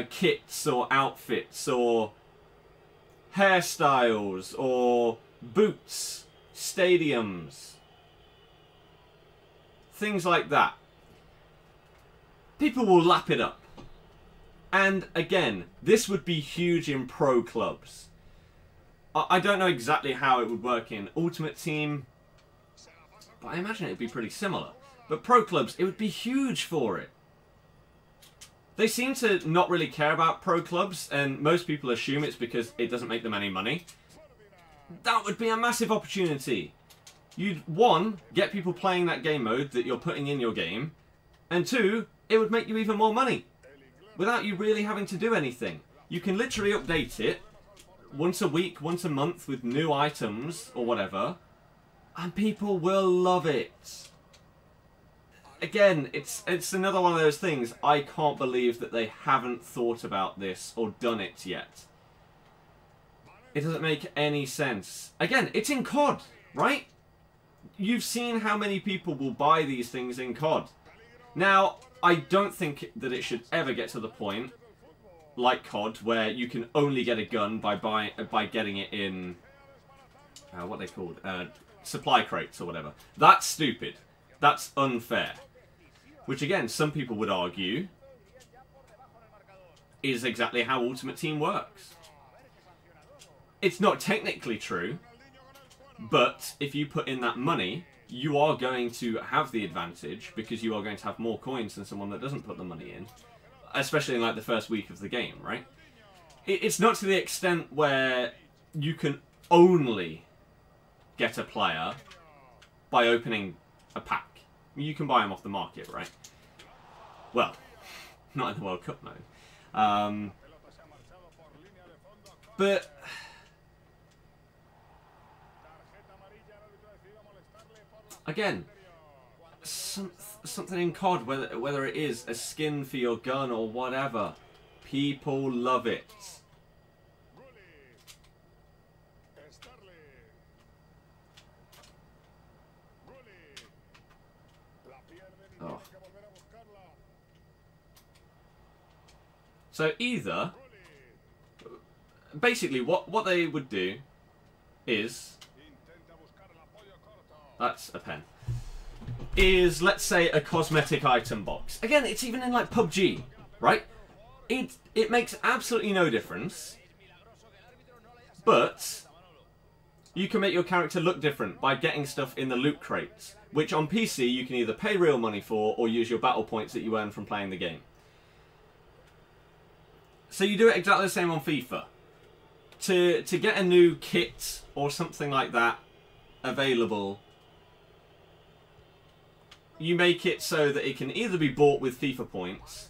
kits or outfits or hairstyles or boots, stadiums, things like that, people will lap it up. And again, this would be huge in pro clubs. I don't know exactly how it would work in Ultimate Team, but I imagine it would be pretty similar. But pro clubs, it would be huge for it. They seem to not really care about pro clubs, and most people assume it's because it doesn't make them any money. That would be a massive opportunity. You'd, one, get people playing that game mode that you're putting in your game, and two, it would make you even more money. Without you really having to do anything. You can literally update it once a week, once a month with new items or whatever, and people will love it. Again, it's another one of those things. I can't believe that they haven't thought about this or done it yet. It doesn't make any sense. Again, it's in COD, right? You've seen how many people will buy these things in COD. Now, I don't think that it should ever get to the point, like COD, where you can only get a gun by getting it in, what are they called? Supply crates or whatever. That's stupid. That's unfair. Which again, some people would argue is exactly how Ultimate Team works. It's not technically true, but if you put in that money, you are going to have the advantage because you are going to have more coins than someone that doesn't put the money in. especially in like the first week of the game, right? It's not to the extent where you can only get a player by opening a pack. You can buy them off the market, right? Well, not in the World Cup mode. But again, something in COD, whether it is a skin for your gun or whatever, people love it. Oh. So either, basically what they would do is, that's a pen, is, let's say, a cosmetic item box. Again, it's even in like PUBG, right? It makes absolutely no difference, but you can make your character look different by getting stuff in the loot crates, which on PC you can either pay real money for or use your battle points that you earn from playing the game. So you do it exactly the same on FIFA. To get a new kit or something like that available, you make it so that it can either be bought with FIFA points.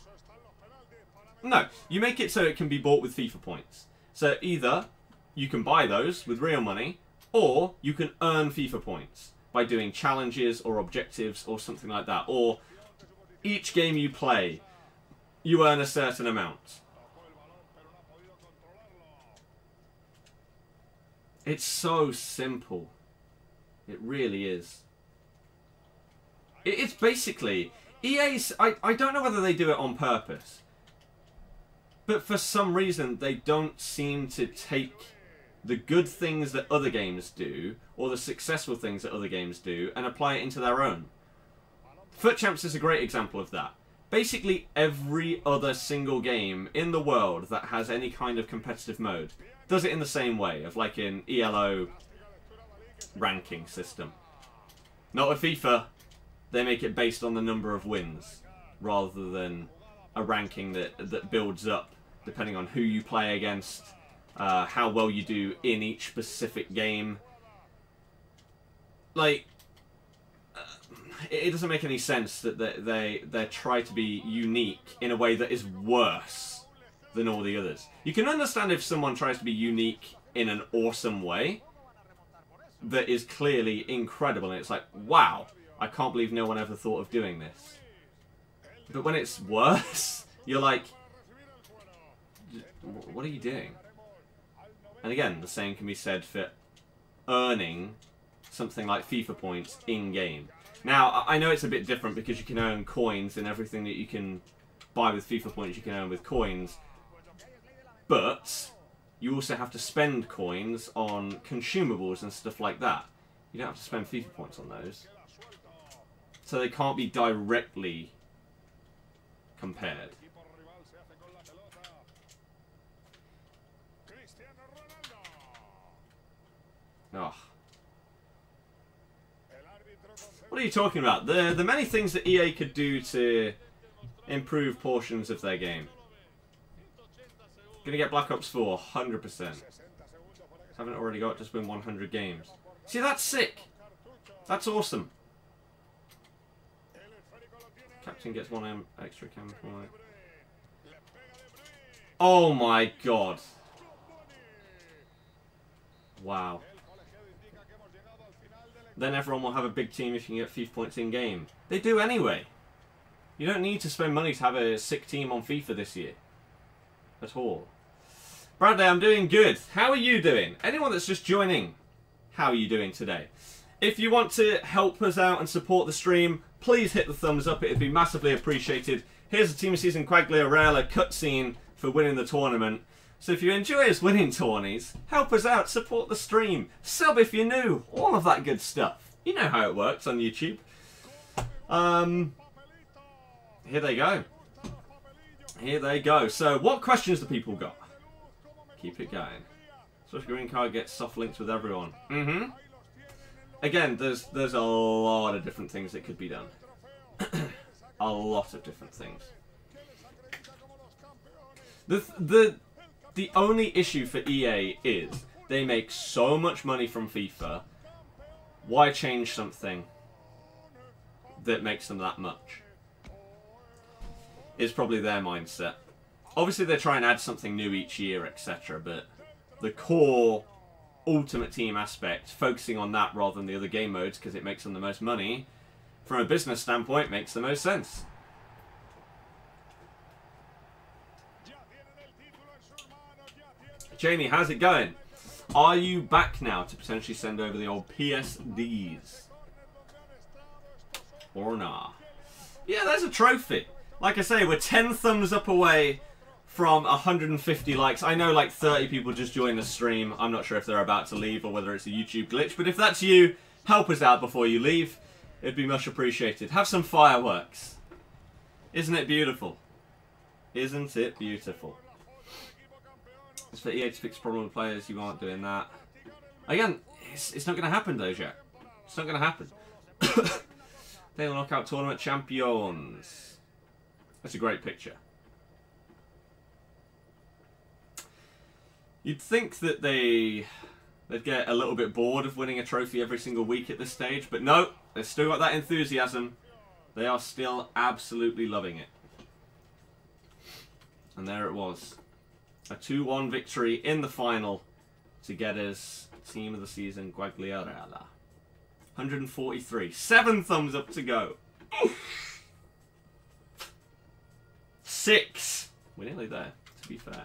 No, you make it so it can be bought with FIFA points. So either you can buy those with real money, or you can earn FIFA points by doing challenges or objectives or something like that. Or each game you play, you earn a certain amount. It's so simple. It really is. It's basically, EA's, I don't know whether they do it on purpose, but for some reason they don't seem to take the good things that other games do, or the successful things that other games do, and apply it into their own. FUT Champs is a great example of that. Basically every other single game in the world that has any kind of competitive mode does it in the same way, of like an ELO ranking system. Not with FIFA. They make it based on the number of wins, rather than a ranking that builds up depending on who you play against, how well you do in each specific game. Like, it doesn't make any sense that they try to be unique in a way that is worse than all the others. You can understand if someone tries to be unique in an awesome way that is clearly incredible, and it's like, wow, I can't believe no one ever thought of doing this. But when it's worse, you're like, what are you doing? And again, the same can be said for earning something like FIFA points in-game. Now, I know it's a bit different because you can earn coins, and everything that you can buy with FIFA points you can earn with coins. But you also have to spend coins on consumables and stuff like that. You don't have to spend FIFA points on those. So they can't be directly compared. Oh. What are you talking about? The many things that EA could do to improve portions of their game. Gonna get Black Ops 4, 100%. Haven't already got, just win 100 games. See, that's sick. That's awesome. Captain gets one extra chem point. Oh my god. Wow. Then everyone will have a big team if you can get FIFA points in game. They do anyway. You don't need to spend money to have a sick team on FIFA this year. At all. Bradley, I'm doing good. How are you doing? Anyone that's just joining, how are you doing today? If you want to help us out and support the stream, please hit the thumbs up. It would be massively appreciated. Here's a Team of Season Quagliarella cutscene for winning the tournament. So if you enjoy us winning tourneys, help us out, support the stream, sub if you're new, all of that good stuff. You know how it works on YouTube. Here they go. Here they go. So what questions do people got? Keep it going. Social green card gets soft links with everyone. Again, there's a lot of different things that could be done. A lot of different things. The only issue for EA is they make so much money from FIFA. Why change something that makes them that much? Is probably their mindset. Obviously, they try and add something new each year, etc. But the core Ultimate Team aspect, focusing on that rather than the other game modes because it makes them the most money, from a business standpoint, makes the most sense. Jamie, how's it going? Are you back now to potentially send over the old PSDs? Or nah? Yeah, there's a trophy. Like I say, we're 10 thumbs up away from 150 likes. I know like 30 people just joined the stream. I'm not sure if they're about to leave or whether it's a YouTube glitch. But if that's you, help us out before you leave. It'd be much appreciated. Have some fireworks. Isn't it beautiful? Isn't it beautiful? It's for EA to fix problem with players. You aren't doing that. Again, it's not going to happen though, Jack. It's not going to happen. They will knock out tournament champions. That's a great picture. You'd think that they'd get a little bit bored of winning a trophy every single week at this stage, but no, they've still got that enthusiasm. They are still absolutely loving it. And there it was. A 2-1 victory in the final to get us Team of the Season, Quagliarella. 143. 7 thumbs up to go. 6. We're nearly there, to be fair.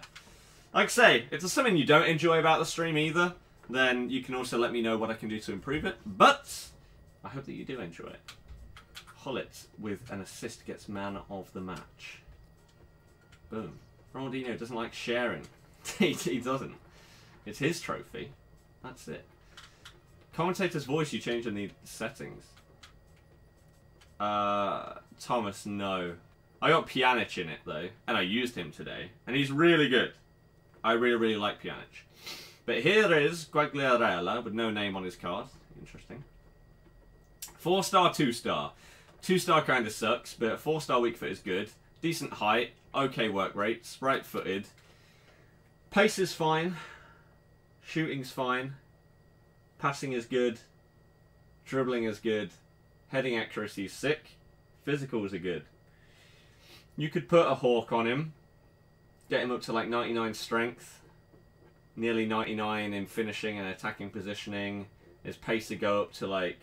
Like I say, if there's something you don't enjoy about the stream either, then you can also let me know what I can do to improve it. But I hope that you do enjoy it. Hollett with an assist gets man of the match. Boom. Ronaldinho doesn't like sharing. He doesn't. It's his trophy. That's it. Commentator's voice, you change in the settings. Thomas, no. I got Pjanic in it, though. And I used him today. And he's really good. I really, really like Pjanic. But here is Quagliarella with no name on his card. Interesting. 4-star, 2-star. 2-star kind of sucks, but 4-star weak foot is good. Decent height. Okay work rates. Right-footed. Pace is fine. Shooting's fine. Passing is good. Dribbling is good. Heading accuracy is sick. Physicals are good. You could put a hawk on him. Get him up to like 99 strength. Nearly 99 in finishing and attacking positioning. His pace would go up to like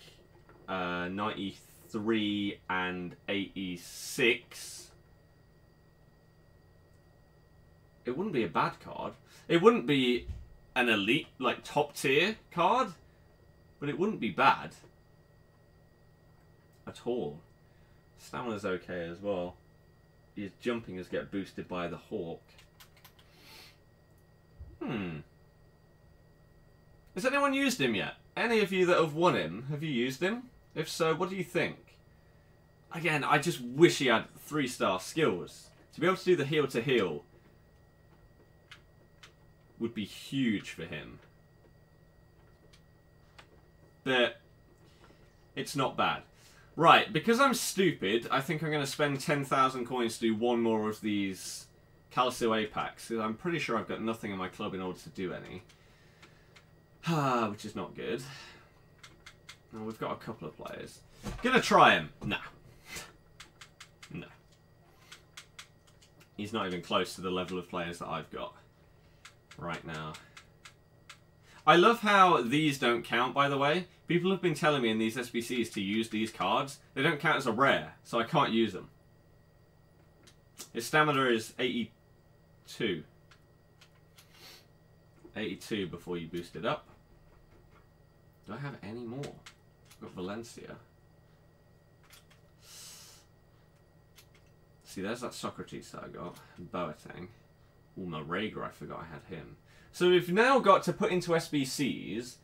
93 and 86. It wouldn't be a bad card. It wouldn't be an elite, like top tier card, but it wouldn't be bad at all. Stamina's okay as well. His jumping is get boosted by the hawk. Has anyone used him yet? Any of you that have won him, have you used him? If so, what do you think? Again, I just wish he had 3-star skills. To be able to do the heel to heel would be huge for him. But it's not bad. Right, because I'm stupid, I think I'm going to spend 10,000 coins to do one more of these Calcio A packs. Because I'm pretty sure I've got nothing in my club in order to do any. Which is not good. Now, we've got a couple of players. Gonna try him. Nah. No. He's not even close to the level of players that I've got right now. I love how these don't count, by the way. People have been telling me in these SBCs to use these cards. They don't count as a rare, so I can't use them. His stamina is 82. 82 before you boost it up. Do I have any more? I've got Valencia. See, there's that Socrates that I got. Boateng. Ooh, Marega, I forgot I had him. So we've now got to put into SBCs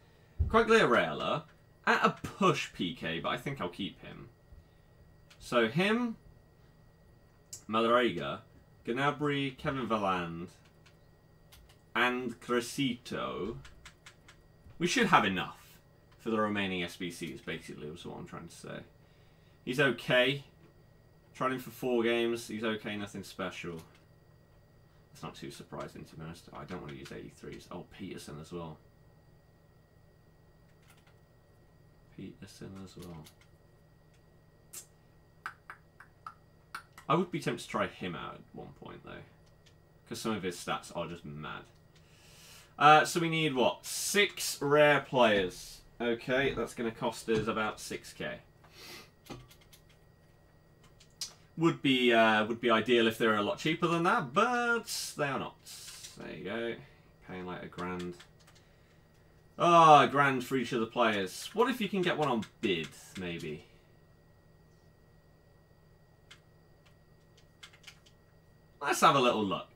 Quagliarella at a push PK, but I think I'll keep him. So him, Marega, Gnabry, Kevin Volland, and Crescito. We should have enough for the remaining SBCs, basically, was what I'm trying to say. He's okay. Tried him for 4 games. He's okay, nothing special. It's not too surprising, to be honest. I don't want to use 83s. Oh, Peterson as well. Peterson as well. I would be tempted to try him out at one point, though. Because some of his stats are just mad. So we need, what? 6 rare players. Okay, that's going to cost us about 6k. Would be ideal if they were a lot cheaper than that, but they are not. There you go. Paying like £1,000. Oh, £1,000 for each of the players. What if you can get one on bid, maybe? Let's have a little look.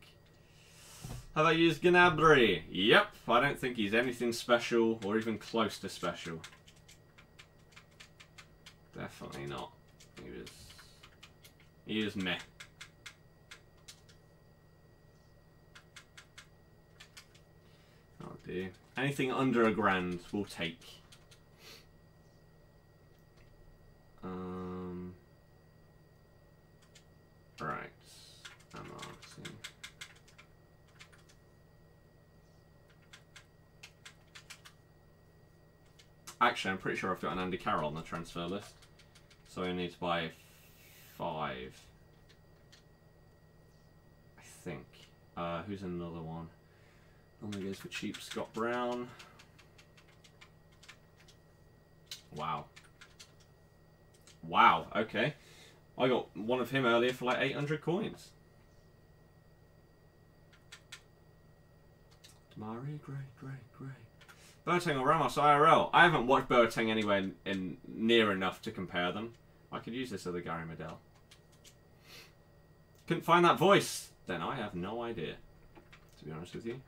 Have I used Gnabry? Yep. I don't think he's anything special or even close to special. Definitely not. He was meh. Oh dear. Anything under £1,000 we'll take. Right. Actually, I'm pretty sure I've got an Andy Carroll on the transfer list. So I need to buy 5. I think. Who's another one? Only goes for cheap. Scott Brown. Wow. Wow, okay. I got one of him earlier for like 800 coins. Mari, great. Boateng or Ramos IRL. I haven't watched Boateng anywhere in near enough to compare them. I could use this other Gary Medel. Couldn't find that voice. Then I have no idea, to be honest with you.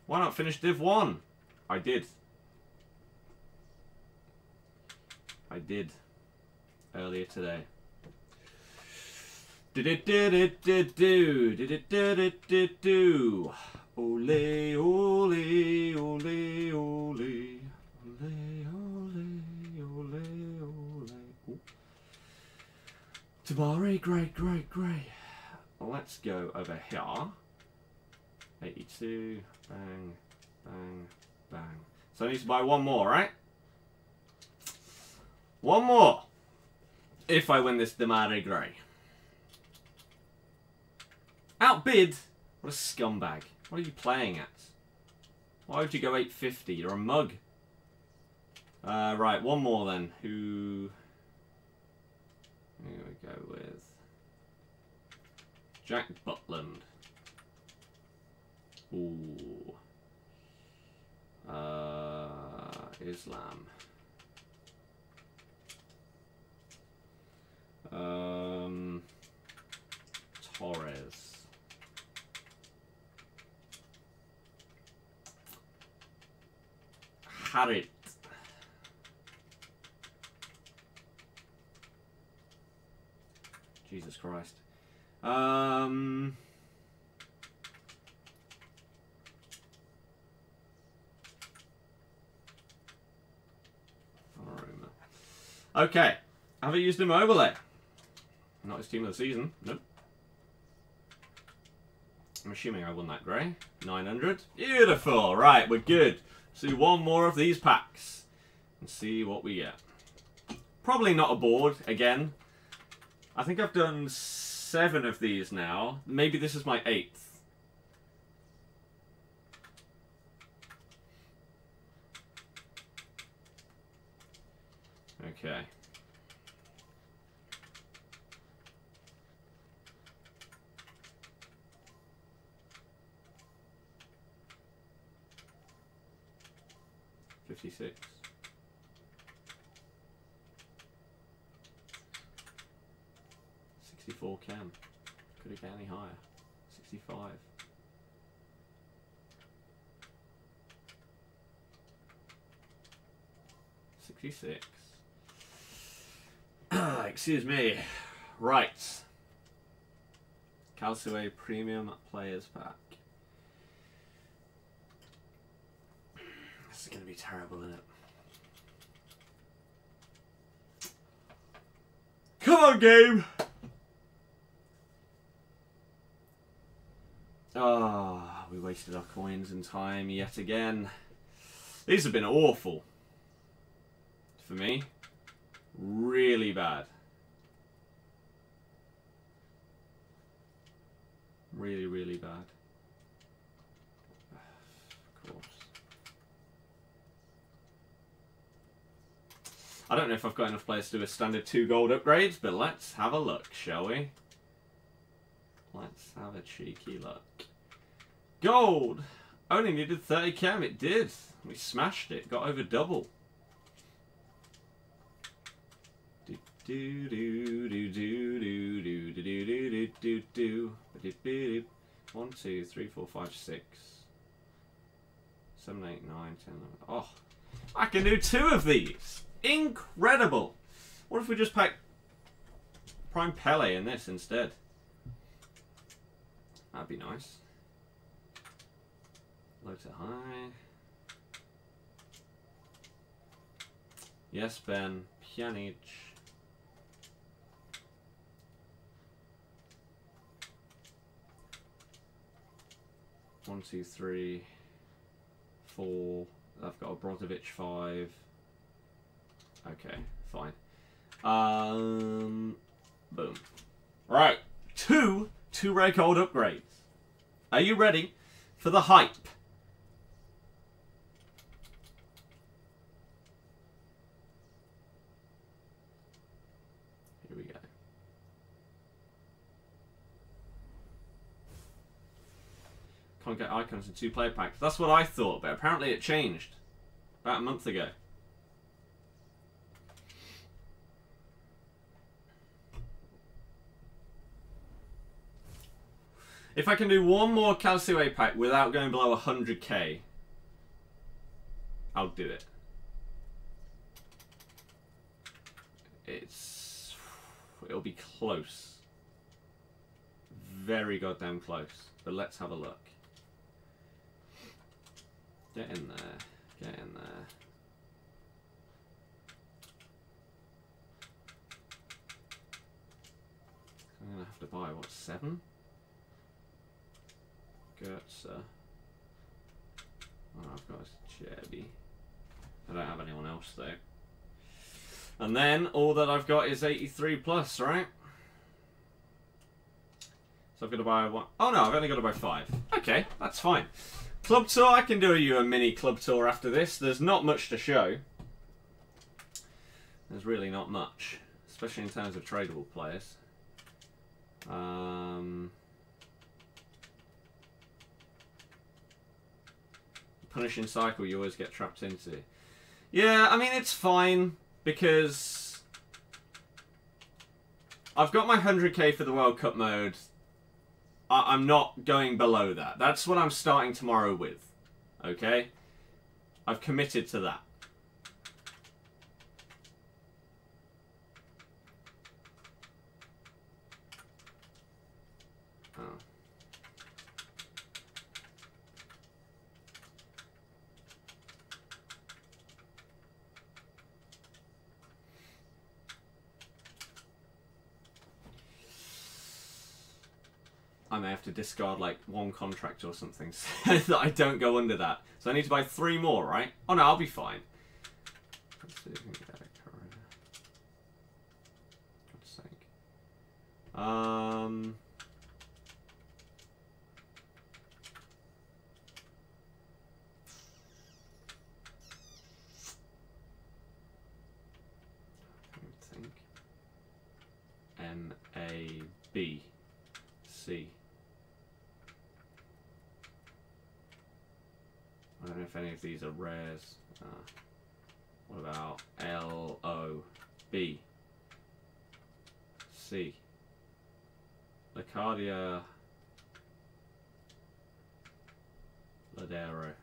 Why not finish Div 1? I did. Earlier today. Do. Ole, ole, ole, ole. Tabari, great. Let's go over here. 82. Bang. So I need to buy one more, right? One more. If I win this Demare Gray. Outbid? What a scumbag. What are you playing at? Why would you go 850? You're a mug. Right, one more then. Who we go with? Jack Butland. Ooh. Islam. Torres. Harit. Jesus Christ. Okay. Have I used him overlay? Not his team of the season. Nope. I'm assuming I won that grey. 900. Beautiful. Right, we're good. So do one more of these packs and see what we get. Probably not a board again. I think I've done 7 of these now. Maybe this is my 8th. Okay. $56. 64 Cam. Could it get any higher? 65. 66. Excuse me. Right. Calcio A Premium Players Pack. This is going to be terrible, isn't it? Come on, game! wasted our coins and time yet again. These have been awful. For me. Really bad. Really, really bad. Of course. I don't know if I've got enough players to do a standard 2 gold upgrades, but let's have a look, shall we? Let's have a cheeky look. Gold! Only needed 30 chem, it did. We smashed it, got over double. Do do do do do do do do do do do. 1, 2, 3, 4, 5, 6, 7, 8, 9, 10, 11. Oh, I can do 2 of these. Incredible. What if we just pack Prime Pele in this instead? That'd be nice. Low to high. Yes, Ben. Pjanic. One, two, three, 4. I've got a Brozovic 5. Okay, fine. Boom. Right, 2 rare gold upgrades. Are you ready for the hype? Here we go. Can't get icons in 2 player packs. That's what I thought, but apparently it changed about a month ago. If I can do one more Calcio A pack without going below 100k, I'll do it. It'll be close. Very goddamn close. But let's have a look. Get in there. Get in there. I'm going to have to buy, what, 7? Goetze. Oh, I've got Cherby. I don't have anyone else, though. And then, all that I've got is 83 plus, right? So I've got to buy 1. Oh, no, I've only got to buy 5. Okay, that's fine. Club tour, I can do you a mini club tour after this. There's not much to show. There's really not much, especially in terms of tradable players. Punishing cycle you always get trapped into. Yeah, I mean, it's fine because I've got my 100k for the World Cup mode. I'm not going below that. That's what I'm starting tomorrow with. Okay? I've committed to that. Oh. I may have to discard like 1 contract or something so that I don't go under that. So I need to buy 3 more, right? Oh no, I'll be fine. Let's see if we can get a Corona. God's sake. I think M-A-B-C. I don't know if any of these are rares. What about L-O-B? C. Lacardia. Ladero.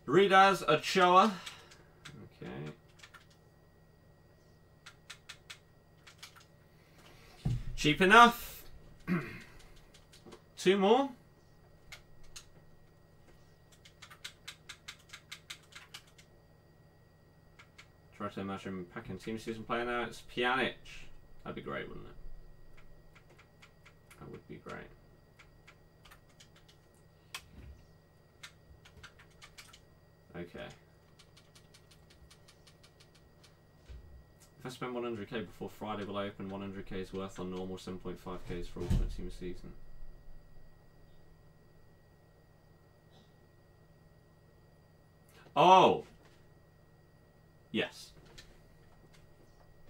Ridas Ochoa. Okay. Cheap enough. 2 more. Try to imagine packing team season player now. It's Pjanic. That'd be great, wouldn't it? That would would be great. Okay. If I spend 100k before Friday, will I open 100k's worth on normal 7.5k's for Ultimate Team season? Oh! Yes.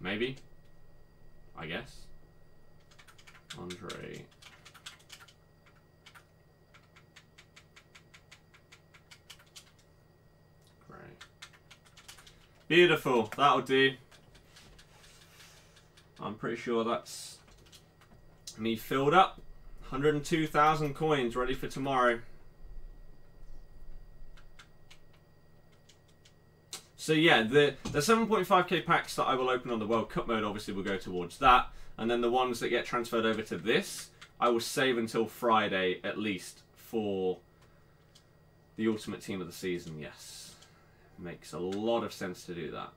Maybe. I guess. Andre. Great. Beautiful. That'll do. I'm pretty sure that's me filled up. 102,000 coins ready for tomorrow. So yeah, the 7.5k packs that I will open on the World Cup mode obviously will go towards that. And then the ones that get transferred over to this, I will save until Friday at least for the Ultimate Team of the season, yes. Makes a lot of sense to do that.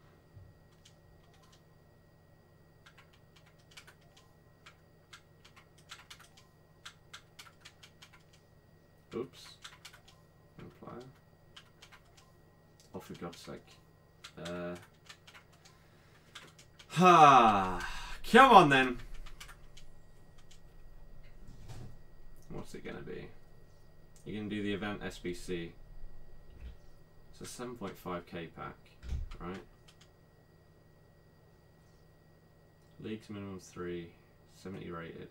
Oops. Player. Oh, for God's sake. Come on then. What's it gonna be? You're gonna do the event SBC. It's a 7.5k pack, right? League's minimum 3, 70 rated.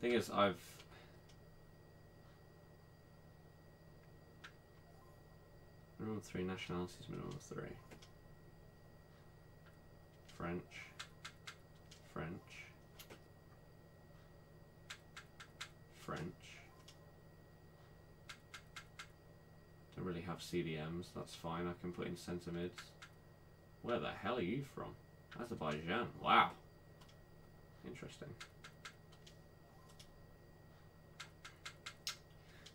Thing is, minimum 3 nationalities, minimum 3. French. French. French. Don't really have CDMs, that's fine, I can put in centre mids. Where the hell are you from? Azerbaijan, wow. Interesting.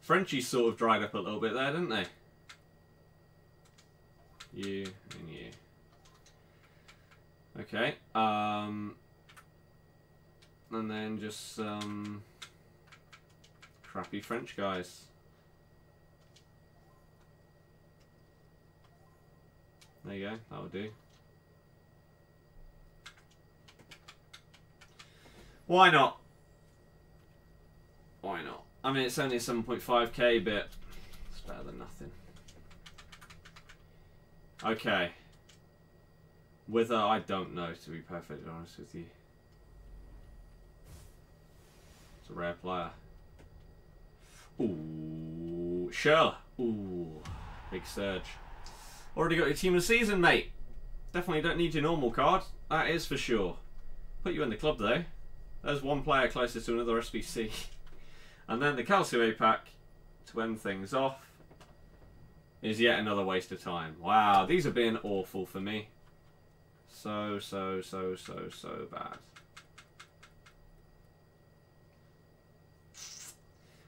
Frenchies sort of dried up a little bit there, didn't they? You and you. Okay. And then just some crappy French guys. There you go, that'll do. Why not? Why not? I mean, it's only a 7.5k, but it's better than nothing. Okay. Whether I don't know, to be perfectly honest with you. It's a rare player. Ooh, sure. Ooh, big surge. Already got your team of the season, mate. Definitely don't need your normal card. That is for sure. Put you in the club though. There's one player closest to another SBC. And then the Calcio A pack to end things off is yet another waste of time. Wow, these have been awful for me. So bad.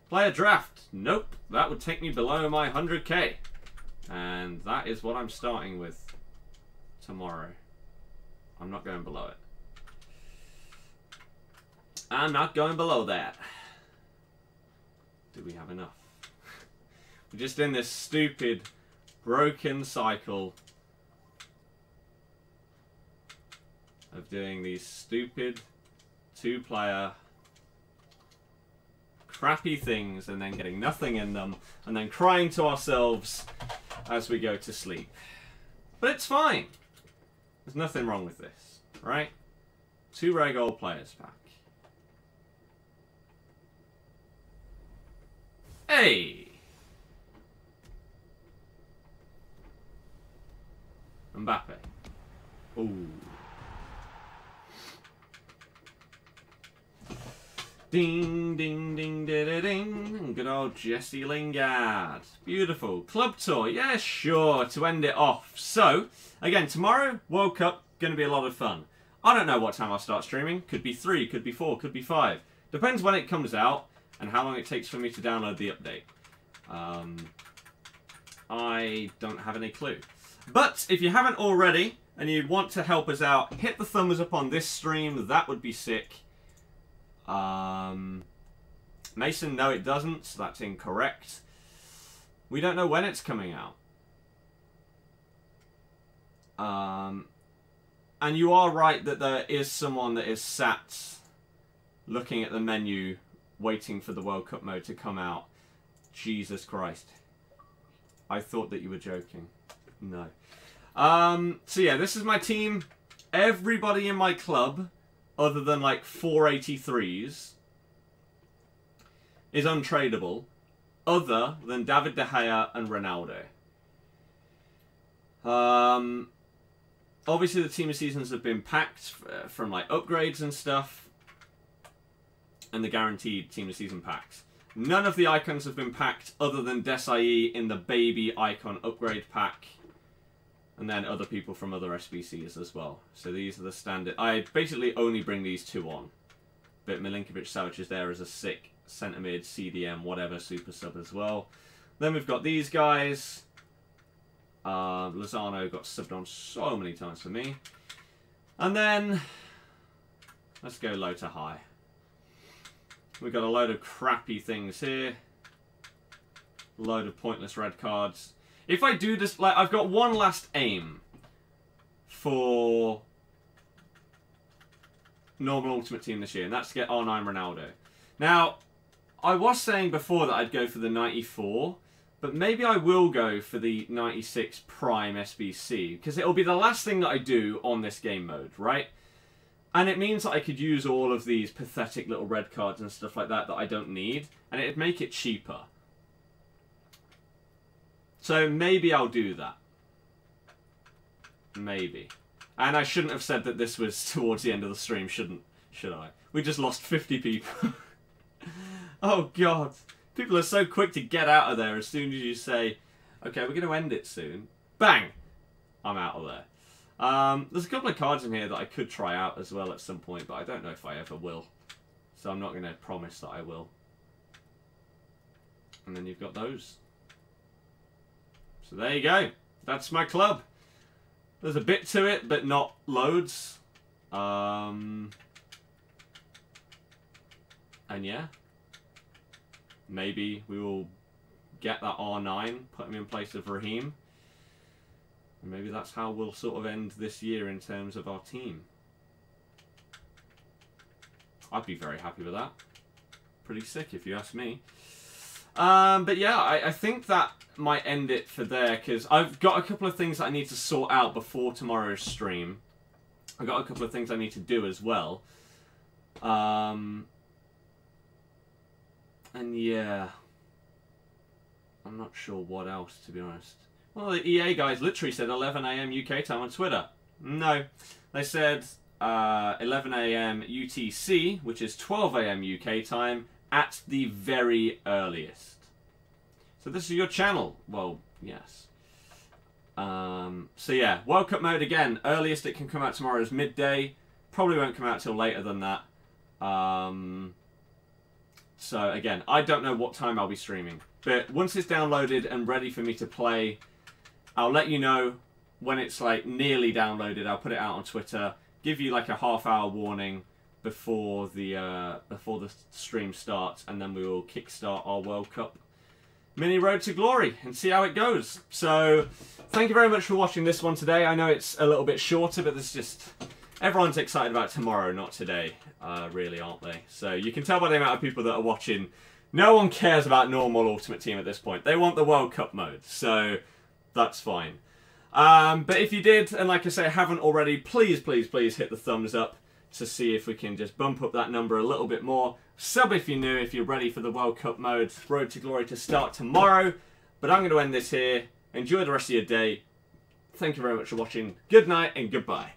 Player draft. Nope, that would take me below my 100k. And that is what I'm starting with tomorrow. I'm not going below it. I'm not going below that. Do we have enough? We're just in this stupid, broken cycle of doing these stupid two-player crappy things and then getting nothing in them and then crying to ourselves as we go to sleep. But it's fine. There's nothing wrong with this, right? 2 rare gold players pack. Hey! Mbappe. Ooh. Ding, ding, ding, ding, ding, ding. Good old Jesse Lingard. Beautiful. Club tour. Yeah, sure. To end it off. So, again, tomorrow, World Cup, going to be a lot of fun. I don't know what time I'll start streaming. Could be 3, could be 4, could be 5. Depends when it comes out and how long it takes for me to download the update. I don't have any clue. But if you haven't already and you want to help us out, hit the thumbs up on this stream. That would be sick. Mason, no it doesn't, so that's incorrect. We don't know when it's coming out. And you are right that there is someone that is sat looking at the menu waiting for the World Cup mode to come out. Jesus Christ. I thought that you were joking. No. So yeah, this is my team. Everybody in my club, other than like 483s, is untradeable, other than David De Gea and Ronaldo. Obviously the team of seasons have been packed from like upgrades and stuff, and the guaranteed team of season packs. None of the icons have been packed other than Desai in the baby icon upgrade pack, and then other people from other SBCs as well. So these are the standard. I basically only bring these two on, but Milinkovic-Savic is there as a sick centre mid, CDM, whatever, super sub as well. Then we've got these guys. Lozano got subbed on so many times for me. And then, let's go low to high. We've got a load of crappy things here. Load of pointless red cards. If I do this, like, I've got one last aim for normal Ultimate Team this year, and that's to get R9 Ronaldo. Now, I was saying before that I'd go for the 94, but maybe I will go for the 96 Prime SBC, because it'll be the last thing that I do on this game mode, right? And it means that I could use all of these pathetic little red cards and stuff like that that I don't need, and it'd make it cheaper. So maybe I'll do that. Maybe. And I shouldn't have said that this was towards the end of the stream, should I? We just lost 50 people. Oh god. People are so quick to get out of there as soon as you say, okay, we're going to end it soon. Bang! I'm out of there. There's a couple of cards in here that I could try out as well at some point, but I don't know if I ever will. So I'm not going to promise that I will. And then you've got those. So there you go. That's my club. There's a bit to it, but not loads. And yeah. Maybe we will get that R9, put him in place of Raheem. And maybe that's how we'll sort of end this year in terms of our team. I'd be very happy with that. Pretty sick if you ask me. But yeah, I think that might end it for there, because I've got a couple of things that I need to sort out before tomorrow's stream. I've got a couple of things I need to do as well. And yeah, I'm not sure what else, to be honest. Well, the EA guys literally said 11 AM UK time on Twitter. No, they said 11 AM UTC, which is 12 AM UK time, at the very earliest. So this is your channel. Well, yes. So yeah, World Cup mode again. Earliest it can come out tomorrow is midday. Probably won't come out till later than that. So again, I don't know what time I'll be streaming. But once it's downloaded and ready for me to play, I'll let you know when it's like nearly downloaded. I'll put it out on Twitter. Give you like a half-hour warning before the stream starts, and then we will kickstart our World Cup mini road to glory and see how it goes. So thank you very much for watching this one today. I know it's a little bit shorter, but there's just everyone's excited about tomorrow, not today, really, aren't they? So you can tell by the amount of people that are watching, no one cares about normal Ultimate Team at this point. They want the World Cup mode, so that's fine. But if you did, and like I say, haven't already, please, please, please hit the thumbs up to see if we can just bump up that number a little bit more. Sub if you're new, if you're ready for the World Cup mode, Road to Glory to start tomorrow. But I'm going to end this here. Enjoy the rest of your day. Thank you very much for watching. Good night and goodbye.